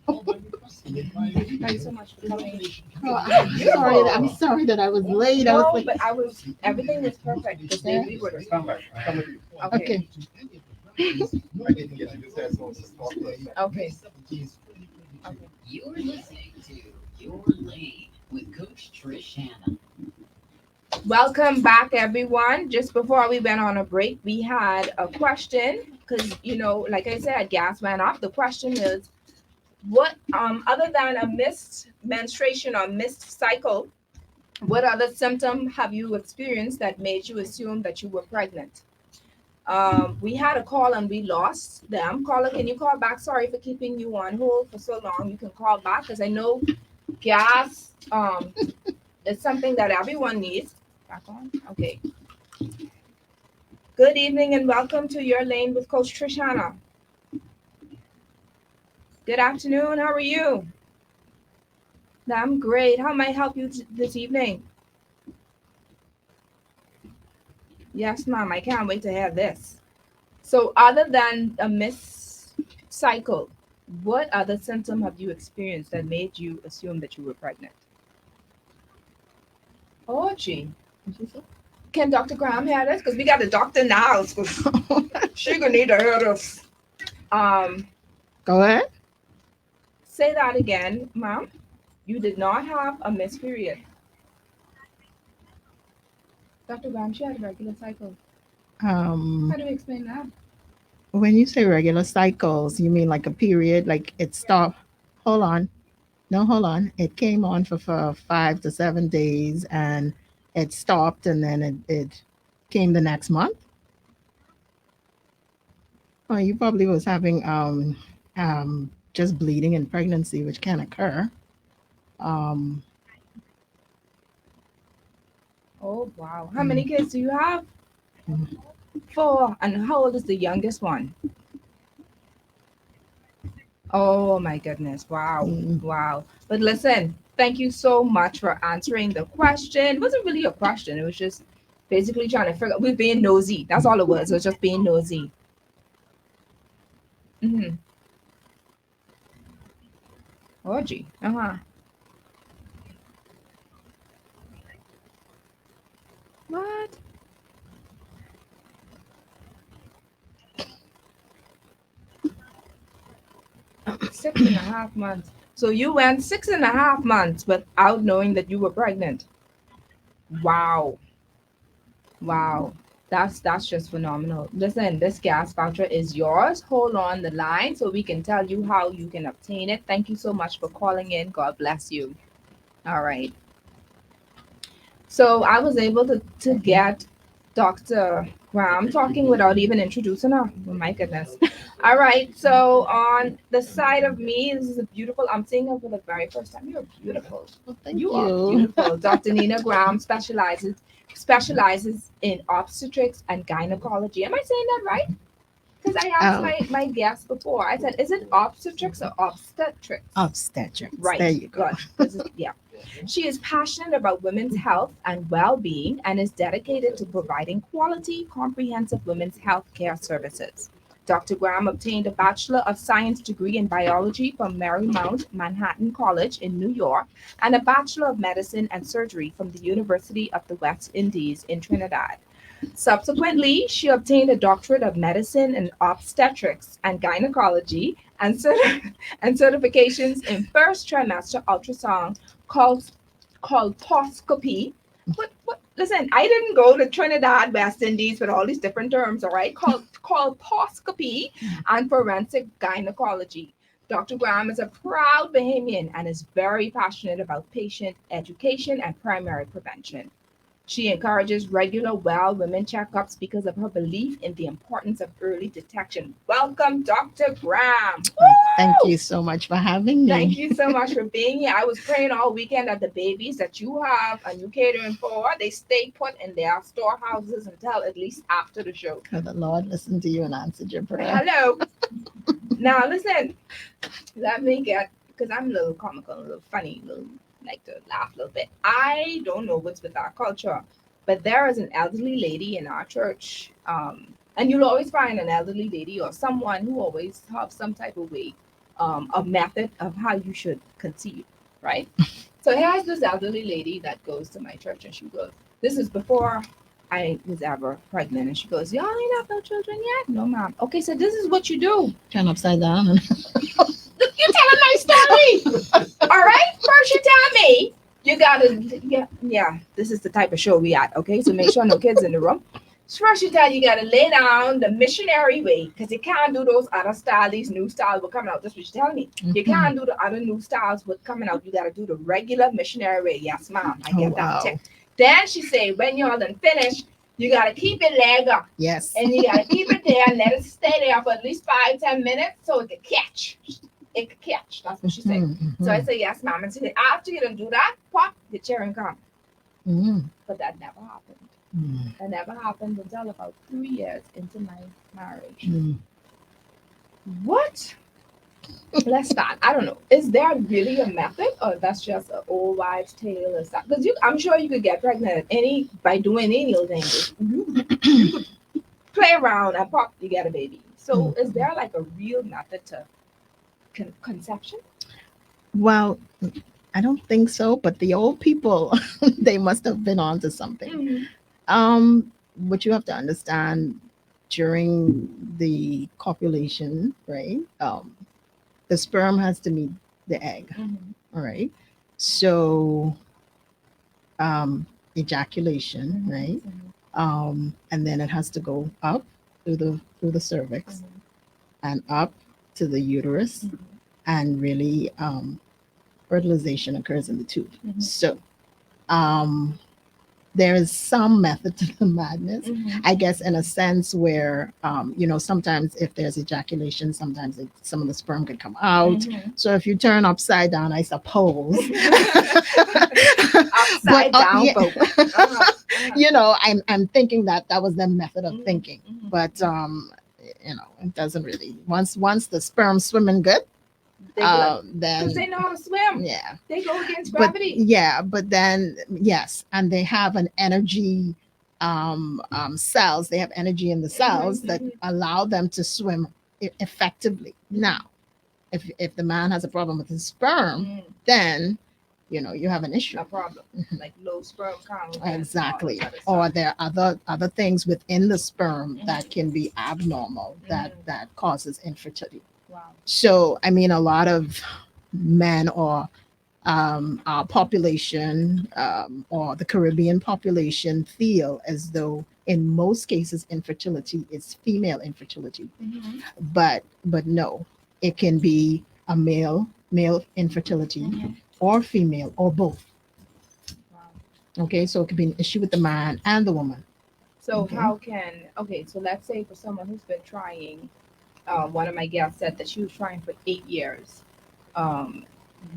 Thank you so much for coming. I'm sorry that I was late. I was No, like, but everything was perfect. The day we were. Stand by. Come with you. Okay. okay. I didn't get you just had someone to talk to us. Okay. Okay. You're listening to Your Lane with Coach Trish Hanna. Welcome back, everyone. Just before we went on a break, we had a question because, like I said, gas went up. The question is, what, other than a missed menstruation or missed cycle, what other symptom have you experienced that made you assume that you were pregnant? We had a call and we lost them. Caller, can you call back? Sorry for keeping you on hold for so long. You can call back because I know gas is something that everyone needs. Back on? Okay. Good evening and welcome to Your Lane with Coach Trishana. Good afternoon. How are you? I'm great. How may I help you this evening? Yes, ma'am. I can't wait to hear this. So, other than a missed cycle, what other symptom have you experienced that made you assume that you were pregnant? Oh, gee. Can Dr. Graham hear this? Because we got a doctor now. So she gonna need to hear this. Go ahead. Say that again, ma'am. You did not have a missed period. Dr. Graham, she had a regular cycle. How do we explain that? When you say regular cycles, you mean like a period, like it stopped. Hold on. No, hold on. It came on for 5 to 7 days and it stopped and then it came the next month. Oh, you probably was having just bleeding in pregnancy, which can occur. Um, Oh, wow. How many kids do you have? 4. And how old is the youngest one? Oh, my goodness. Wow. mm, Wow. But listen, thank you so much for answering the question. It wasn't really a question. It was just basically trying to figure we're being nosy. That's all it was. It was just being nosy. Mm-hmm. Oh, gee. Uh-huh. What? 6.5 months. So you went 6.5 months without knowing that you were pregnant. Wow. Wow. That's just phenomenal. Listen, this gas voucher is yours. Hold on the line so we can tell you how you can obtain it. Thank you so much for calling in. God bless you. All right. So I was able to get Dr. Graham talking without even introducing her. Oh my goodness. All right. So on the side of me, this is a beautiful, I'm seeing her for the very first time. You're beautiful. well, thank You are you. beautiful. Dr. Nina Graham specializes in obstetrics and gynecology. Am I saying that right? Because I asked Um, my guest before. I said, is it obstetrics or obstetrics? Obstetrics. Right. There you go. Good. Yeah. She is passionate about women's health and well-being and is dedicated to providing quality, comprehensive women's health care services. Dr. Graham obtained a Bachelor of Science degree in biology from Marymount Manhattan College in New York and a Bachelor of Medicine and Surgery from the University of the West Indies in Trinidad. Subsequently, she obtained a doctorate of medicine in obstetrics and gynecology and certifications in first trimester ultrasound called colposcopy. What? Listen, I didn't go to Trinidad, West Indies with all these different terms, all right? Called colposcopy and forensic gynecology. Dr. Graham is a proud Bahamian and is very passionate about patient education and primary prevention. She encourages regular well women checkups because of her belief in the importance of early detection. Welcome, Dr. Graham. Thank Woo! you so much for having Thank me. you so much for being here. I was praying all weekend that the babies that you have and you catering for, they stay put in their storehouses until at least after the show. May the Lord listen to you and answered your prayer. Hello. Now listen, let me get, because I'm a little comical, a little funny, a little like to laugh a little bit. I don't know what's with our culture, but there is an elderly lady in our church, and you'll always find an elderly lady or someone who always have some type of way, a method of how you should conceive, right? So here's this elderly lady that goes to my church, and she goes, "This is before I was ever pregnant. And she goes, y'all ain't have no children yet? No, mom. Okay, so this is what you do. Turn upside down and You tell a nice story. All right? First you tell me. You gotta, yeah, this is the type of show we at, okay? So make sure no kids in the room. First you tell you gotta lay down the missionary way, because you can't do those other styles, these new styles were coming out. That's what you tell me. You can't do the other new styles with coming out. You gotta do the regular missionary way. Yes, mom. I Oh, get that wow. tip. Then she said, when y'all done finish, you gotta keep your leg up. yes. And you gotta keep it there and let it stay there for at least 5-10 minutes so it can catch. It can catch. That's what she said. Mhm, So I mhm, say, yes, mom. And she said, after you done do that, pop, the chair and come. mhm, But that never happened. mhm, That never happened until about 3 years into my marriage. mhm. What? Let's start. I don't know. Is there really a method, or that's just an old wives' tale or something? Because I'm sure you could get pregnant by doing any of those things. You could play around and pop, you get a baby. So is there like a real method to conception? Well, I don't think so, but the old people, they must have been onto something. What you have to understand during the copulation, right? The sperm has to meet the egg, all right? So, ejaculation, right? And then it has to go up through the cervix and up to the uterus, and really fertilization occurs in the tube. So, there is some method to the madness, I guess, in a sense where, sometimes if there's ejaculation, sometimes some of the sperm could come out. So if you turn upside down, I suppose. Upside down, yeah, folks. I'm thinking that was the method of thinking, but it doesn't really. Once the sperm swimming good, then Because they know how to swim. yeah. They go against But gravity. yeah, but then yes, and they have an energy cells. They have energy in the cells that allow them to swim effectively. Now, if the man has a problem with his sperm, then you have an issue. No problem. Like low sperm count. Exactly. and Or all that there are other things within the sperm that can be abnormal that causes infertility. Wow. So I mean, a lot of men or our population or the Caribbean population feel as though in most cases infertility is female infertility, but no, it can be a male infertility or female or both. Wow. Okay, so it could be an issue with the man and the woman. So Okay. so let's say for someone who's been trying, one of my guests said that she was trying for 8 years. Um,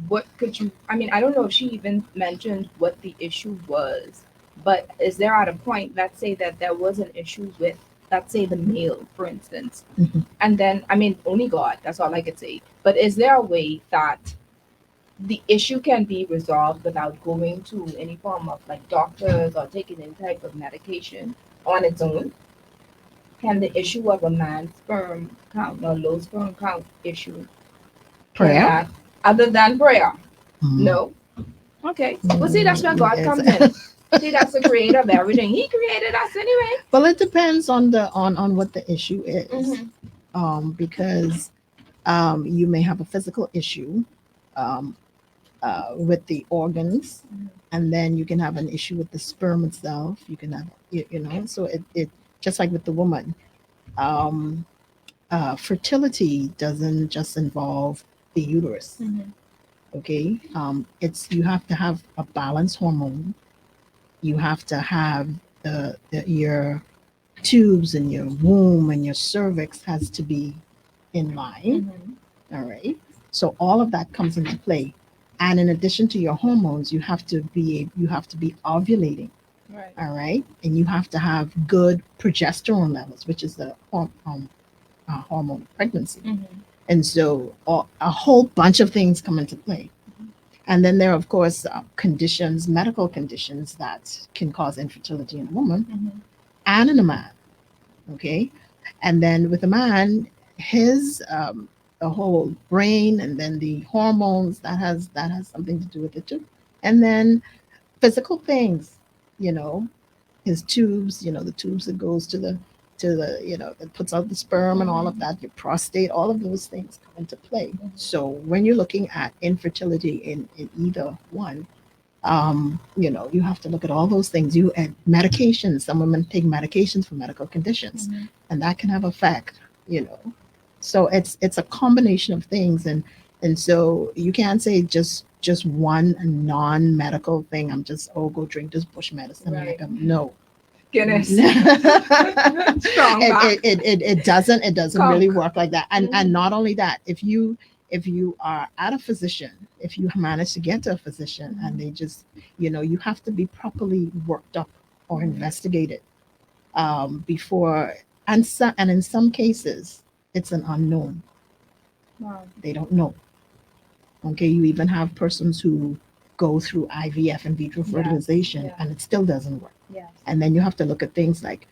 what could you, I mean, I don't know if she even mentioned what the issue was, but is there at a point, let's say that there was an issue with, let's say the male, for instance, Mhm. and then, I mean, only God, that's all I could say. But is there a way that the issue can be resolved without going to any form of like doctors or taking any type of medication on its own? Can the issue of a man's sperm count or low sperm count issue, can Prayer? that, other than prayer? Mhm. No. Okay. Well, see, that's where God Yes. comes in. See, that's the creator of everything. He created us anyway. Well, it depends on on what the issue is, because you may have a physical issue um, with the organs, and then you can have an issue with the sperm itself. You can have, so it just like with the woman, um, fertility doesn't just involve the uterus. Okay, you have to have a balanced hormone. You have to have your tubes and your womb and your cervix has to be in line. All right. So all of that comes into play. And in addition to your hormones, you have to be ovulating. Right. All right. And you have to have good progesterone levels, which is the hormone of pregnancy. And so a whole bunch of things come into play. And then there are, of course, medical conditions that can cause infertility in a woman and in a man. Okay. And then with a man, his the whole brain and then the hormones that has something to do with it too. And then physical things, you know, his tubes, the tubes that goes to the that puts out the sperm and all of that, your prostate, all of those things come into play. So when you're looking at infertility in either one, you have to look at all those things. You and medications. Some women take medications for medical conditions, and that can have effect. You know, so it's a combination of things, and so you can't say just one non-medical thing. I'm just go drink this bush medicine. Right. No. Guinness. it, Strong back. it doesn't really Coke. work like that. And not only that, if you are at a physician, if you manage to get to a physician and they just you have to be properly worked up or investigated before, and in some cases it's an unknown. Wow. They don't know. Okay, you even have persons who go through IVF, in vitro Yeah, fertilization, yeah. and it still doesn't work. Yes. And then you have to look at things like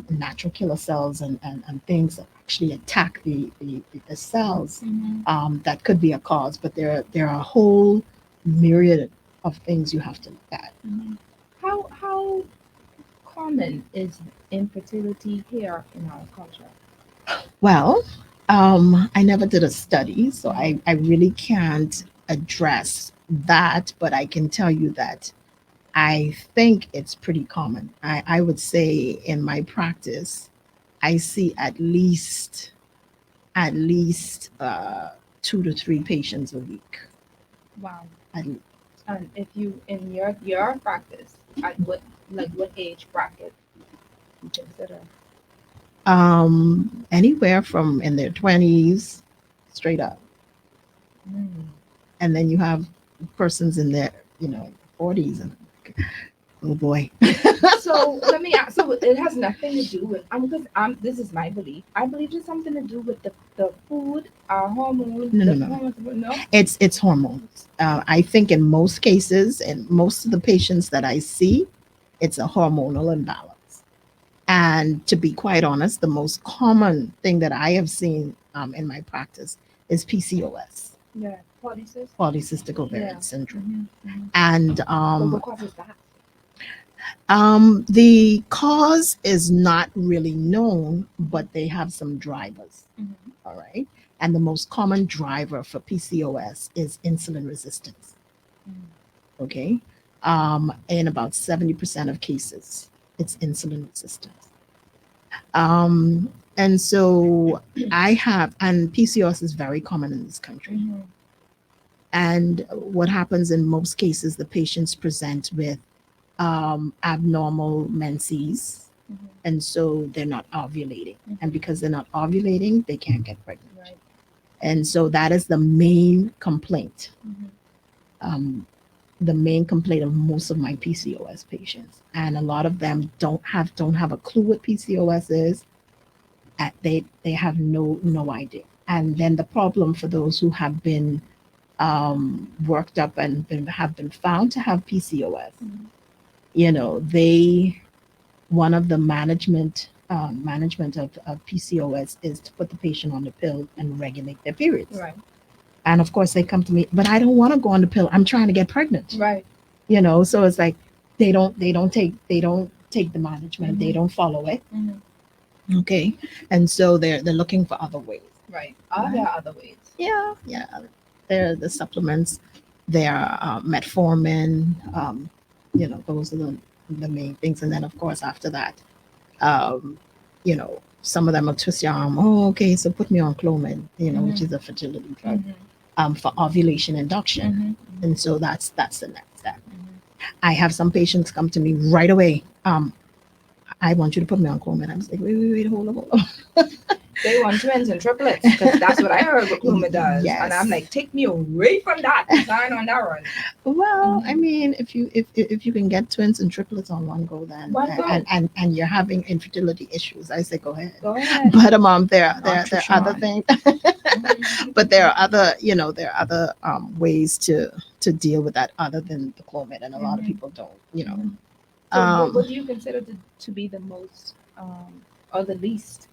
natural killer cells and things that actually attack the cells that could be a cause. But there are a whole myriad of things you have to look at. How common is infertility here in our culture? Well, I never did a study, so I really can't address that, but I can tell you that I think it's pretty common. I would say in my practice, I see at least 2 to 3 patients a week. Wow. At least. And if you in your practice, at what age bracket you consider? Anywhere from in their 20s straight up. And then you have persons in their 40s and oh boy. So let me ask. So it has nothing to do with because this is my belief. I believe it's something to do with the food, our hormones. No. Hormones, no. It's hormones. I think in most cases, and most of the patients that I see, it's a hormonal imbalance. And to be quite honest, the most common thing that I have seen in my practice is PCOS, Yeah. Polycystic. polycystic ovarian Yeah. syndrome. Mm-hmm. And So what causes that? the cause is not really known, but they have some drivers. All right. And the most common driver for PCOS is insulin resistance. Okay. In about 70% of cases, it's insulin resistance. And so and PCOS is very common in this country. And what happens in most cases, the patients present with abnormal menses, and so they're not ovulating. And because they're not ovulating, they can't get pregnant. Right. And so that is the main complaint. The main complaint of most of my PCOS patients, and a lot of them don't have a clue what PCOS is. They have no idea. And then the problem for those who have been worked up and have been found to have PCOS, one of the management of PCOS is to put the patient on the pill and regulate their periods. Right. And of course they come to me, but I don't want to go on the pill. I'm trying to get pregnant. Right. So it's like they don't take the management. They don't follow it. Okay. And so they're looking for other ways. Right. Are there other ways? Yeah. There are the supplements. There are metformin. Those are the main things. And then of course after that, some of them will twist your arm. Oh, okay, so put me on Clomid, which is a fertility drug for ovulation induction. And so that's the next step. I have some patients come to me right away. I want you to put me on Clomid. I was like, wait, hold on. They want twins and triplets because that's what I heard what Pluma does. Yes. And I'm like, take me away from that. Sign on that one. Well, I mean, if you can get twins and triplets on one go, then and you're having infertility issues, I say go ahead. Go ahead. But there are other things. Mhm. But there are other ways to deal with that other than the Clomid, and a lot of people don't. So what do you consider to be the most or the least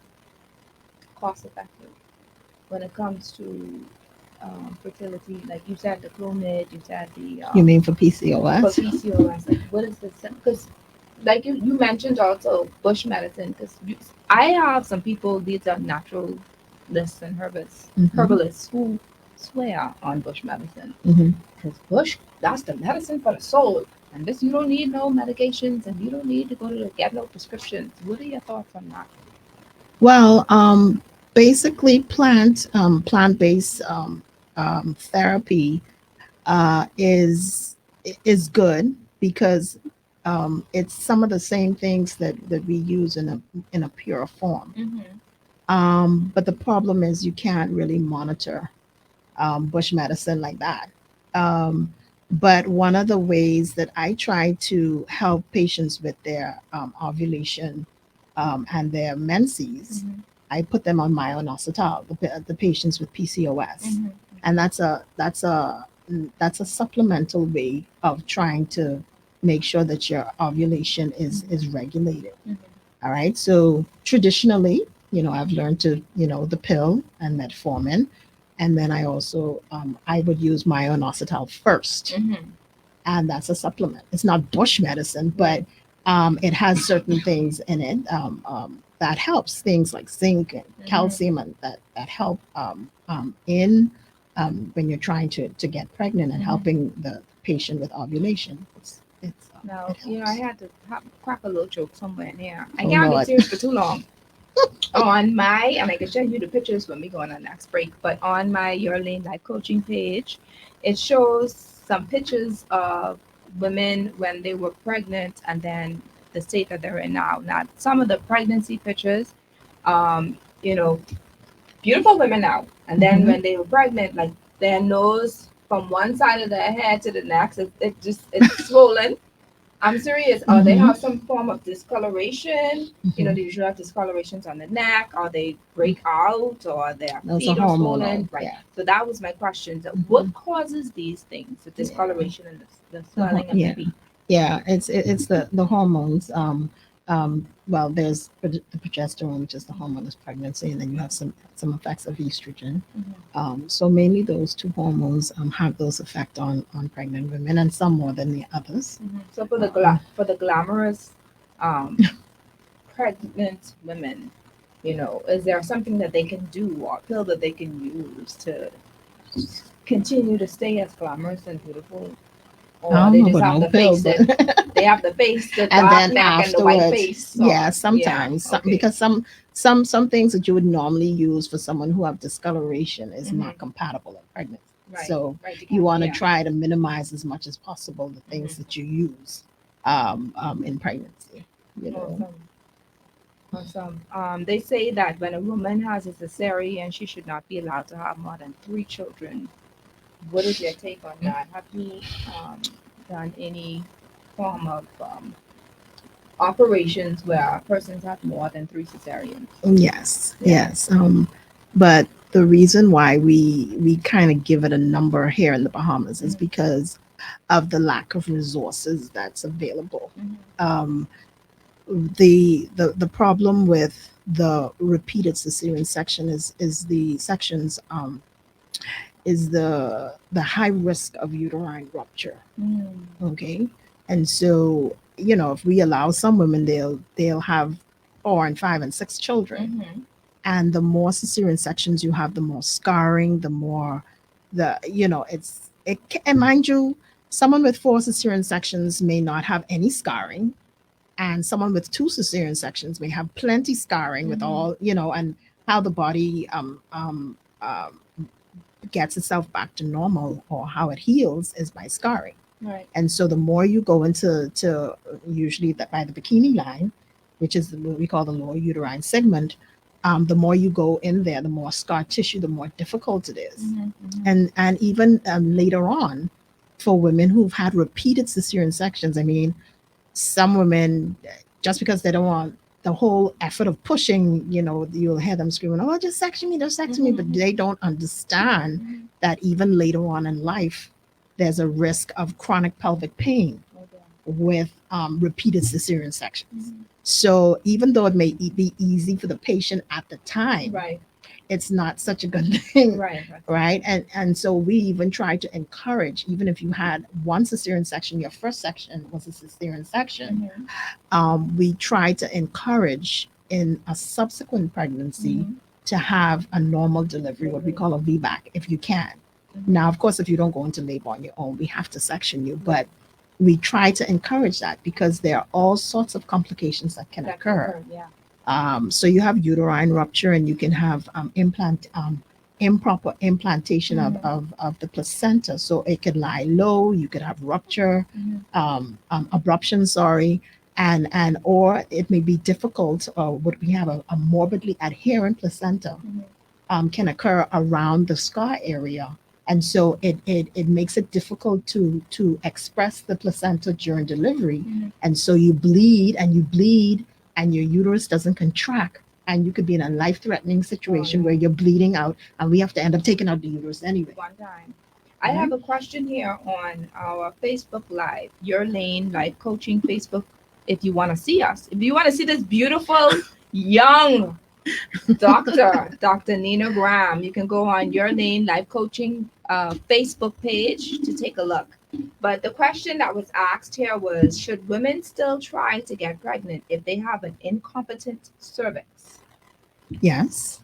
cost effective when it comes to fertility? Like you said, the Clomid, you said the You mean for for PCOS? PCOS. Like what is the because like you mentioned also bush medicine, because I have some people, these are naturalists and Mhm. herbalists who swear on bush medicine. Mhm. Because bush, that's the medicine for the soul. And this, you don't need no medications and you don't need to go to get no prescriptions. What are your thoughts on that? Well, basically, plant-based therapy is good because it's some of the same things that we use in a pure form. Mm-hmm. But the problem is you can't really monitor bush medicine like that. Um, but one of the ways that I try to help patients with their ovulation and their menses, Mm-hmm. I put them on myoinositol, the patients with PCOS, Mm-hmm. and that's a supplemental way of trying to make sure that your ovulation is regulated. Mm-hmm. All right. So traditionally, I've learned to, the pill and metformin. And then I also, I would use myoinositol first. Mm-hmm. And that's a supplement. It's not bush medicine, but Right. it has certain things in it that helps, things like zinc and Mm-hmm. calcium, and that help in when you're trying to get pregnant and Mm-hmm. helping the patient with ovulation. Now, It I helps. had to crack a little joke somewhere in there. I Oh can't be Lord. serious for too long. On my, and I can show you the pictures when we go on our next break, but on my Your Lane Life Coaching page, it shows some pictures of women when they were pregnant and then the state that they're in now. Now, some of the pregnancy pictures, um, you know, beautiful women now. And then Mhm. when they were pregnant, like their nose from one side of their head to the next, it's swollen. I'm serious. They Mhm. have some form of discoloration. Mhm. They usually have discolorations on the neck, or they break out, or their Those are feet are hormonal. swollen. Right. Yeah. So that was my question. So Mhm. what causes these things? The Yeah. discoloration and the swelling of the Yeah. feet. Yeah. It's the hormones. Well, there's the progesterone, which is the hormone of pregnancy, and then you have some effects of estrogen. Mhm. So mainly those two hormones have those effect on pregnant women, and some more than the others. So for the Um, for the glamorous um, pregnant women, is there something that they can do or a pill that they can use to continue to stay as glamorous and beautiful, I or don't they know just about have no to pill, face but it? They have to face the and black then neck and the white afterwards, face. yeah, Or yeah, sometimes okay. because some things that you would normally use for someone who have discoloration is Hmm. not compatible in pregnancy. Right, So right. You you can't. want to Yeah. try to minimize as much as possible the things Hmm. that you use in pregnancy. You know. Awesome. Awesome. They say that when a woman has a cesarean, she should not be allowed to have more than 3 children. What is your take on that? Have you um, done any form of operations where persons have more than 3 cesareans? Yes, Yeah. yes. But the reason why we kind of give it a number here in the Bahamas is Mhm. because of the lack of resources that's available. Mhm. Um, the problem with the repeated cesarean section is the sections is the high risk of uterine rupture. Mm. Okay, and so if we allow some women, they'll have 4 and 5 and 6 children, Mhm. and the more cesarean sections you have, the more scarring, the more and mind you, someone with 4 cesarean sections may not have any scarring, and someone with 2 cesarean sections may have plenty scarring with Mhm. all and how the body gets itself back to normal, or how it heals, is by scarring. Right. And so the more you go into usually that by the bikini line, which is what we call the lower uterine segment, the more you go in there, the more scar tissue, the more difficult it is. Mhm. Mhm. And even later on, for women who've had repeated cesarean sections, I mean, some women, just because they don't want the whole effort of pushing, you'll hear them screaming, "Oh, just section me," but Mhm. they don't understand Mhm. that even later on in life, there's a risk of chronic pelvic pain Okay. with repeated cesarean sections. Mhm. So even though it may be easy for the patient at the time, Right. it's not such a good thing. Right. Right. And so we even try to encourage, even if you had one cesarean section, your first section was a cesarean section, Mhm. we try to encourage in a subsequent pregnancy Mhm. to have a normal delivery, what we call a VBAC, if you can. Mhm. Now, of course, if you don't go into labor on your own, we have to section you, but we try to encourage that because there are all sorts of complications that can That occur. Yeah. So you have uterine rupture, and you can have improper implantation Mhm. of the placenta. So it could lie low. You could have rupture, Mhm. abruption. Sorry. And or it may be difficult. What we have a morbidly adherent placenta Mhm. can occur around the scar area. And so it makes it difficult to express the placenta during delivery. Mhm. And so you bleed and you bleed and your uterus doesn't contract. And you could be in a life threatening situation where you're bleeding out and we have to end up taking out the uterus anyway. One time. I have a question here on our Facebook Live, Your Lane Life Coaching Facebook. If you want to see us, if you want to see this beautiful young Dr. Nina Graham, you can go on Your Lane Life Coaching Facebook page to take a look. But the question that was asked here was, should women still try to get pregnant if they have an incompetent cervix? Yes.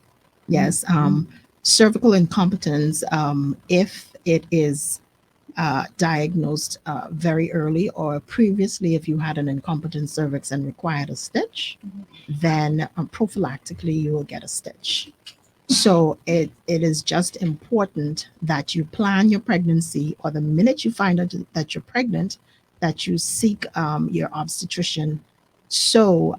Yes. Cervical incompetence, if it is diagnosed very early or previously, if you had an incompetent cervix and required a stitch, then prophylactically you will get a stitch. So it is just important that you plan your pregnancy, or the minute you find out that you're pregnant, that you seek your obstetrician. So,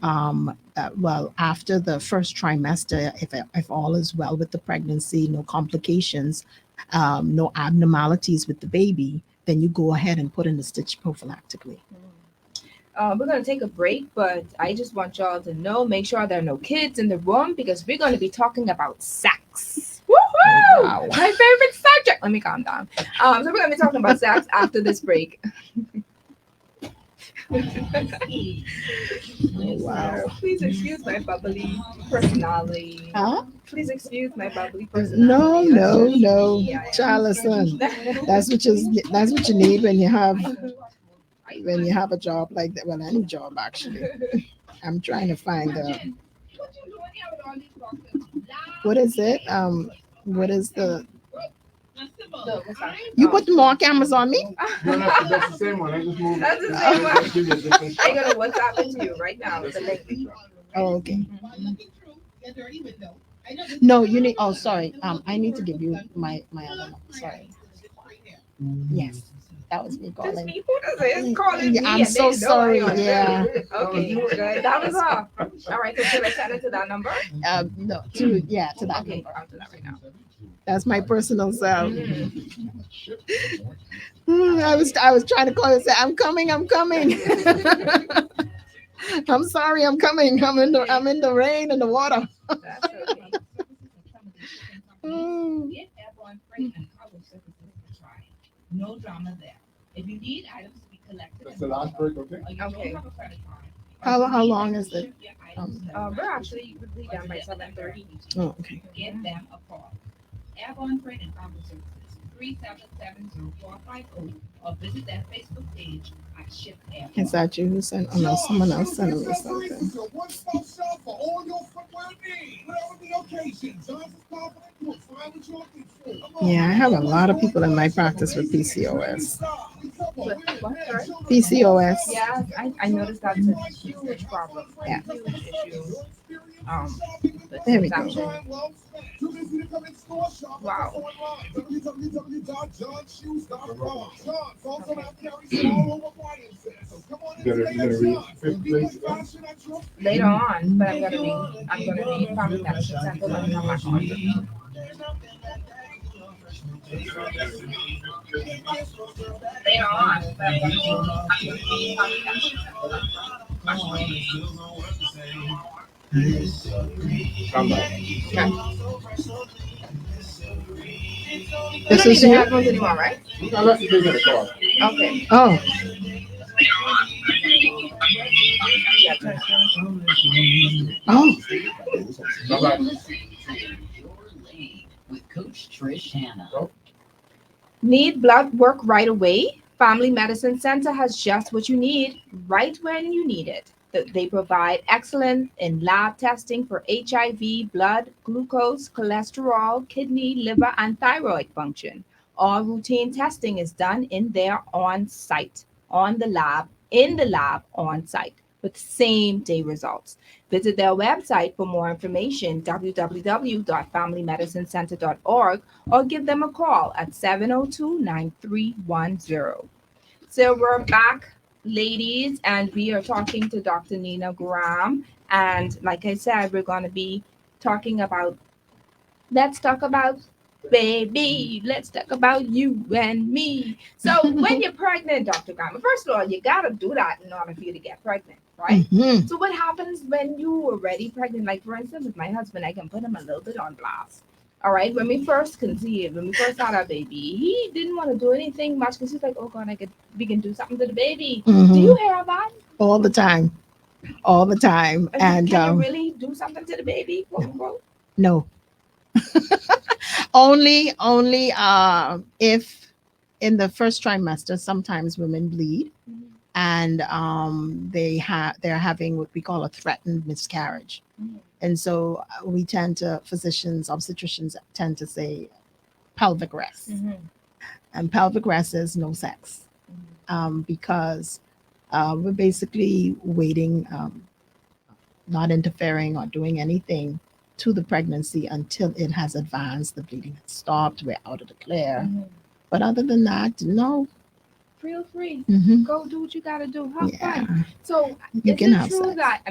well, after the first trimester, if all is well with the pregnancy, no complications, no abnormalities with the baby, then you go ahead and put in the stitch prophylactically. We're going to take a break, but I just want y'all to know, make sure there are no kids in the room because we're going to be talking about sex. Woohoo! Wow. My favorite subject. Let me calm down. So we're going to be talking about sex after this break. Wow. Please excuse my bubbly personality. Huh? Please excuse my bubbly No, personality. no, That's just no. me. Child, listen. That's what you need when you have a job like that. Well, any job actually. I'm trying to find what is it? What is the you put more cameras on me? No, that's the same one. I just moved. That's the same one. Give you a different I'm gonna WhatsApp it to you right now. The link. Oh, okay. No, you need. Oh, sorry. I need to give you my other number. Sorry. Yes, that was me Just calling. me. Who does it? It's calling Yeah, me. I'm and so they know sorry. I am. Yeah. Okay, good. That was all. All right. So should I send it to that number? No, to that Okay, number. I'll do that right now. That's my personal cell. Mm. I was trying to call you and say, I'm coming. I'm sorry, I'm coming. I'm in the rain and the water. That's okay. Mm. Get airborne freight and cargo services for try. No drama there. If you need items to be collected, That's the last break, okay? or you Okay. don't have a credit card, How long is it? ship your items We're actually we'll be done by 7:30. Oh, okay. Give them a call. Airborne Freight and Cargo Services, 377-0450, or visit their Facebook page at Ship Airborne. Is that you who sent? Oh no, someone else sent me something. Your one-stop shop for all your footwear needs. Whatever the occasion, John's is confident you'll find what you're looking for. Come on. Yeah, I have a lot of people in my practice with PCOS. What, sorry? PCOS. Yeah, I noticed that's a huge problem. Yeah. Huge issue. With There we go. consumption. Wow. You're gonna read fifth place. Later on, but I'm gonna read from medicine center when I come back on. Later on, but I'm gonna read from medicine Come back. This You is don't need the you. headphones anymore, right? Unless you take in the car. Okay. Oh, Oh, You're listening to Your Lane with Coach Trish Hanna. Need blood work right away? Family Medicine Center has just what you need right when you need it. They provide excellent in lab testing for HIV, blood, glucose, cholesterol, kidney, liver, and thyroid function. All routine testing is done in there on site, on the lab, in the lab on site with same day results. Visit their website for more information www.familymedicinecenter.org or give them a call at 702-9310. So we're back, ladies, and we are talking to Dr. Nina Graham. And like I said, we're going to be talking about, let's talk about baby. Let's talk about you and me. So when you're pregnant, Dr. Graham, first of all, you got to do that in order for you to get pregnant, right? mhm. So what happens when you are already pregnant? Like for instance, with my husband, I can put him a little bit on blast. All right. When we first conceived, when we first had our baby, he didn't want to do anything much because he's like, "Oh God, we can do something to the baby." Do you Mhm. hear that? All the time, all the time. And Can you really do something to the baby? Quote unquote. no, only if in the first trimester, sometimes women bleed and they're having what we call a threatened miscarriage. Mhm. And so we tend to, physicians, obstetricians tend to say pelvic rest. Mhm. And pelvic rest is no sex, because we're basically waiting, not interfering or doing anything to the pregnancy until it has advanced, the bleeding has stopped, we're out of the clear. Mhm. But other than that, no. Feel free. Hmm. Go do what you gotta do. Have Yeah, fun. So you is can it have true sex. that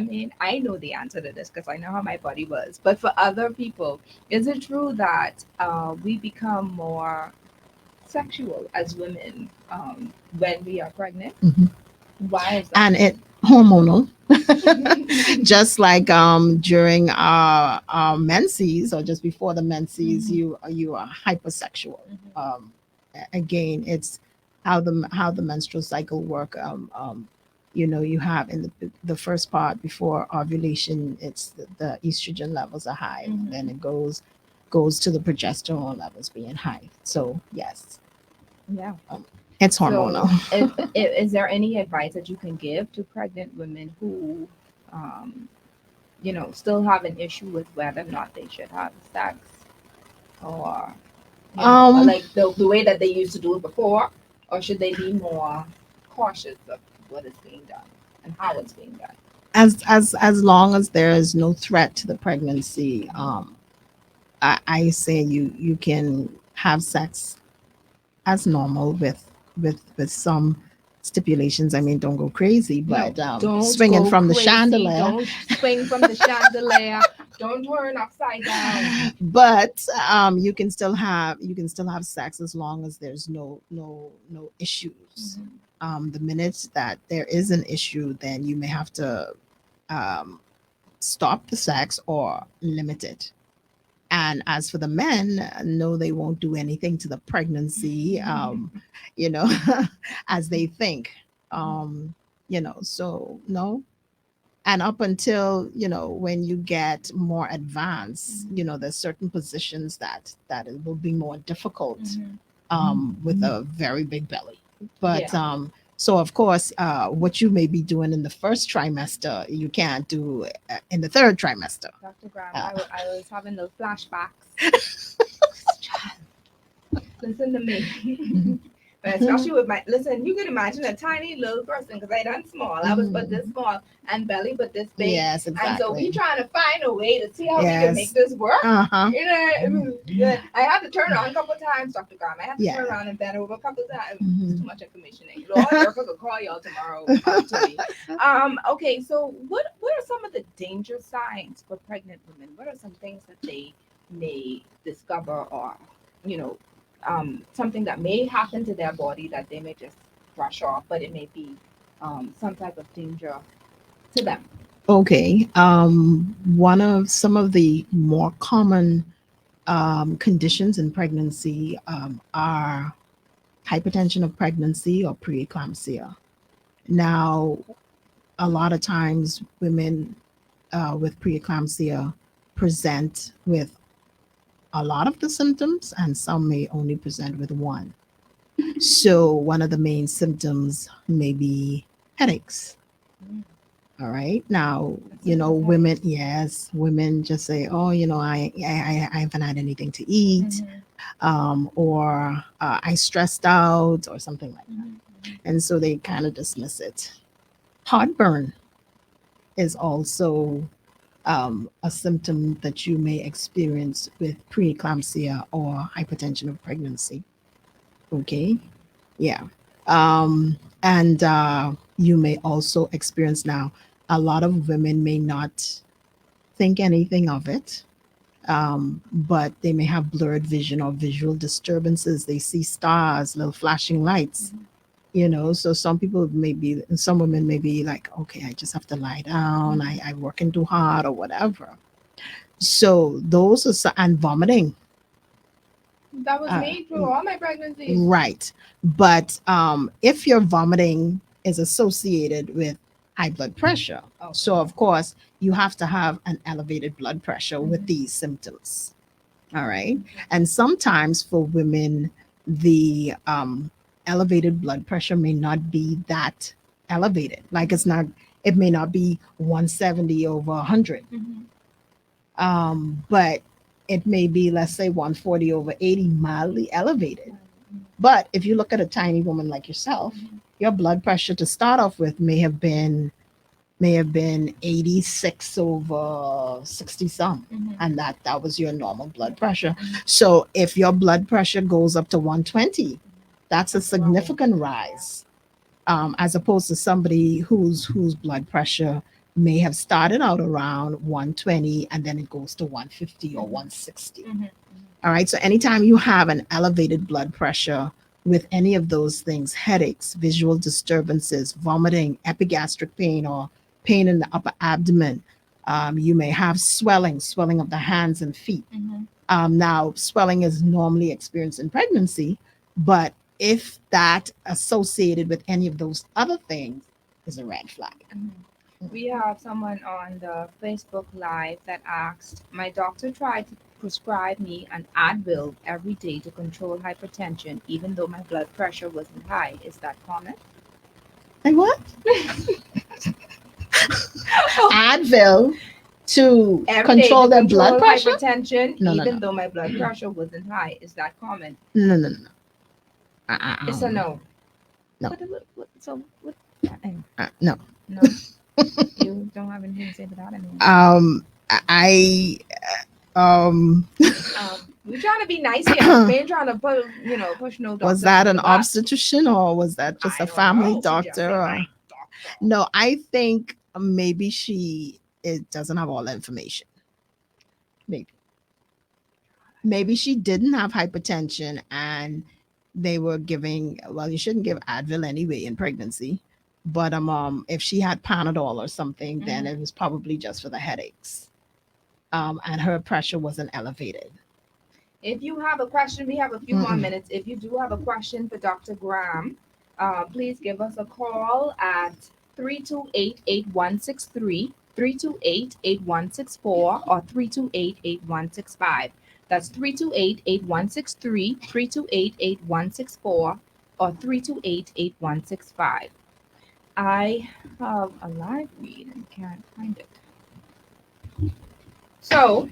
I know the answer to this because I know how my body was. But for other people, is it true that we become more sexual as women when we are pregnant? Mhm. Why is And it hormonal, just like during our menses or just before the menses, Mhm. you are hypersexual. Mhm. Again, it's how the menstrual cycle work. You have in the first part before ovulation, it's the estrogen levels are high, and then Mhm. it goes to the progesterone levels being high. So yes, Yeah. it's hormonal. So, is there any advice that you can give to pregnant women who, um, still have an issue with whether or not they should have sex, or or Um, like the way that they used to do it before, or should they be more cautious of what is being done and how it's being done? as long as there is no threat to the pregnancy, I say you can have sex as normal with some stipulations. I mean, don't go crazy, No, but don't swinging go from the crazy. chandelier. Don't swing from the chandelier. Don't turn upside down. But you can still have sex as long as there's no issues. Mhm. The minute that there is an issue, then you may have to um, stop the sex or limit it. And as for the men, no, they won't do anything to the pregnancy, you know, as they think. So no. And up until, when you get more advanced, there's certain positions that it will be more difficult Mhm. with a very big belly. But Yeah. so of course, what you may be doing in the first trimester, you can't do in the third trimester. Dr. Graham, Uh, I was having those flashbacks. Listen to me. But especially with listen, you can imagine a tiny little person because I done small. I was but this small and belly but this big. Yes, And so we exactly. trying to find a way to see how we can make Yes. this work. Uh-huh. Yeah, I had to turn on a couple times, Dr. Graham. I had to turn Yeah. around and bend over a couple times. It's Mhm. too much information. Lord, Erica could call y'all tomorrow. To me. Okay, so what are some of the danger signs for pregnant women? What are some things that they may discover or you know something that may happen to their body that they may just brush off, but it may be some type of danger to them. Okay. One of some of the more common conditions in pregnancy are hypertension of pregnancy or preeclampsia. Now, a lot of times women with preeclampsia present with a lot of the symptoms, and some may only present with one. So, one of the main symptoms may be headaches. Mm. All right. Now, That's a good women, yes, women just say, oh, I haven't had anything to eat, Mhm, or I stressed out, or something like that. mhm, And so they kind of dismiss it. Heartburn is also a symptom that you may experience with preeclampsia or hypertension of pregnancy. Okay. Yeah. And you may also experience now, a lot of women may not think anything of it, but they may have blurred vision or visual disturbances. They see stars, little flashing lights. mhm. So some people may be, some women may be like, okay, I just have to lie down. I'm working too hard or whatever. So those are, and vomiting. That was Uh, me through all my pregnancies. right. But if your vomiting is associated with high blood pressure, so Okay. of course you have to have an elevated blood pressure with Mhm. these symptoms. All right. And sometimes for women, the elevated blood pressure may not be that elevated. Like it may not be 170 over 100, Mhm. but it may be, let's say, 140 over 80, mildly elevated. Mhm. But if you look at a tiny woman like yourself, Mhm. your blood pressure to start off with may have been 86 over 60 some, Mhm. and that was your normal blood pressure. Mhm. So if your blood pressure goes up to 120, that's a That's wrong. significant rise, as opposed to somebody whose blood pressure may have started out around 120 and then it goes to 150 or Mhm. 160. Mhm. All right. So anytime you have an elevated blood pressure with any of those things, headaches, visual disturbances, vomiting, epigastric pain, or pain in the upper abdomen, you may have swelling of the hands and feet. Mhm. Now, swelling is normally experienced in pregnancy, but if that associated with any of those other things is a red flag. Mhm. We have someone on the Facebook Live that asked, my doctor tried to prescribe me an Advil every day to control hypertension, even though my blood pressure wasn't high. Is that common? Like what? Advil to Every day control to their blood control pressure? hypertension, No, no, no, even though my blood pressure wasn't high. Is that common? no, no, no, no. It's a no. No. So what? No. No, you don't have anything to say to that anymore. I We're trying to be nice here. We ain't trying to put, push no doctor was that under an the bus. obstetrician or was that just I a don't family know. She just doctor? said Or... my doctor. No, I think maybe it doesn't have all the information. Maybe she didn't have hypertension and they were giving, well, you shouldn't give Advil anyway in pregnancy. But if she had Panadol or something, then Mhm. it was probably just for the headaches. And her pressure wasn't elevated. If you have a question, we have a few more Mm-mm. minutes. If you do have a question for Dr. Graham, please give us a call at 328-8163, 328-8164, or 328-8165. That's 328-8163, 328-8164, or 328-8165. I have a live read and can't find it. So,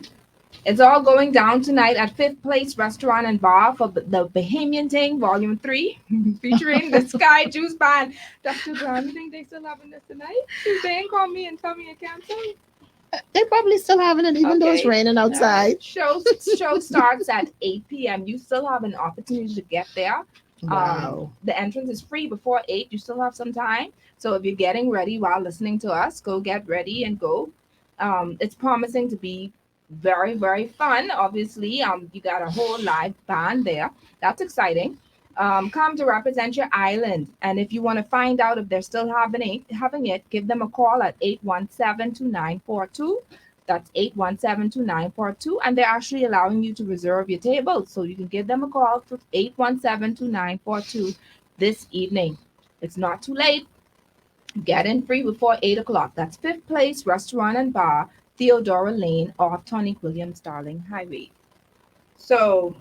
it's all going down tonight at Fifth Place Restaurant and Bar for the Bahamian Ting Volume 3, featuring the Sky Juice Band. Dr. Graham, you think they still having this tonight? They ain't call me and tell me to cancel? They're probably still having it, even though it's Okay. raining All right. outside. Show starts at 8 p.m. You still have an opportunity to get there. Wow. The entrance is free before 8. You still have some time. So if you're getting ready while listening to us, go get ready and go. It's promising to be very, very fun. Obviously, you got a whole live band there. That's exciting. Come to represent your island. And if you want to find out if they're still having it, give them a call at 817-2942. That's 817-2942. And they're actually allowing you to reserve your table. So you can give them a call to 817-2942 this evening. It's not too late. Get in free before 8 o'clock. That's Fifth Place Restaurant and Bar, Theodora Lane, off Tonic Williams Darling Highway. So,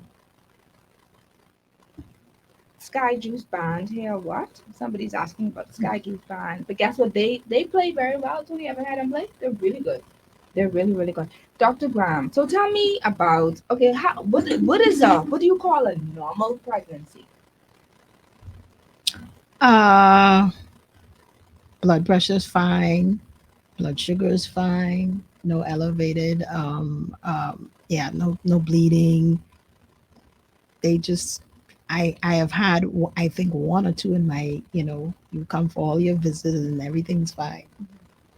Sky Juice Band here, what? Somebody's asking about the Sky Juice Band. But guess what? They play very well too. You ever had them play? They're really good. They're really, really good. Dr. Graham, so tell me about, okay, what do you call a normal pregnancy? Uh, blood pressure is fine. Blood sugar is fine. No elevated. Yeah, no bleeding. They just, I have had, I think one or two in my, you come for all your visits and everything's fine.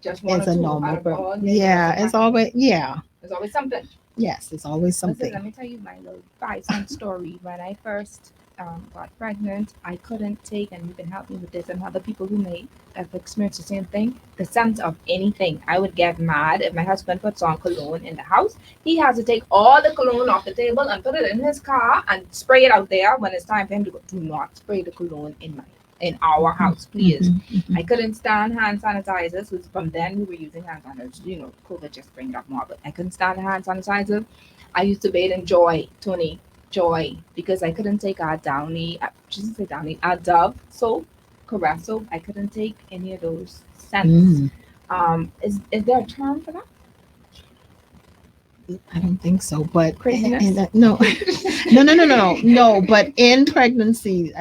Just one It's or a two normal out of all your Yeah, years of it's always, yeah, There's always something. yes, it's always Listen, something. let me tell you my little 5 cent story. When I first got pregnant, I couldn't take, and you can help me with this, and other people who may have experienced the same thing, the scent of anything. I would get mad if my husband puts on cologne in the house. He has to take all the cologne off the table and put it in his car and spray it out there when it's time for him to go. Do not spray the cologne in our house, please. Mhm. I couldn't stand hand sanitizers. Was from then we were using hand sanitizers. COVID just bring it up more, but I couldn't stand hand sanitizer. I used to bathe in Joy, Tony, Joy, because I couldn't take our Downy, she didn't say Downy, our Dove soap, Caress soap. I couldn't take any of those scents. Mm, Is there a term for that? I don't think so, but Craziness? no, no. But in pregnancy,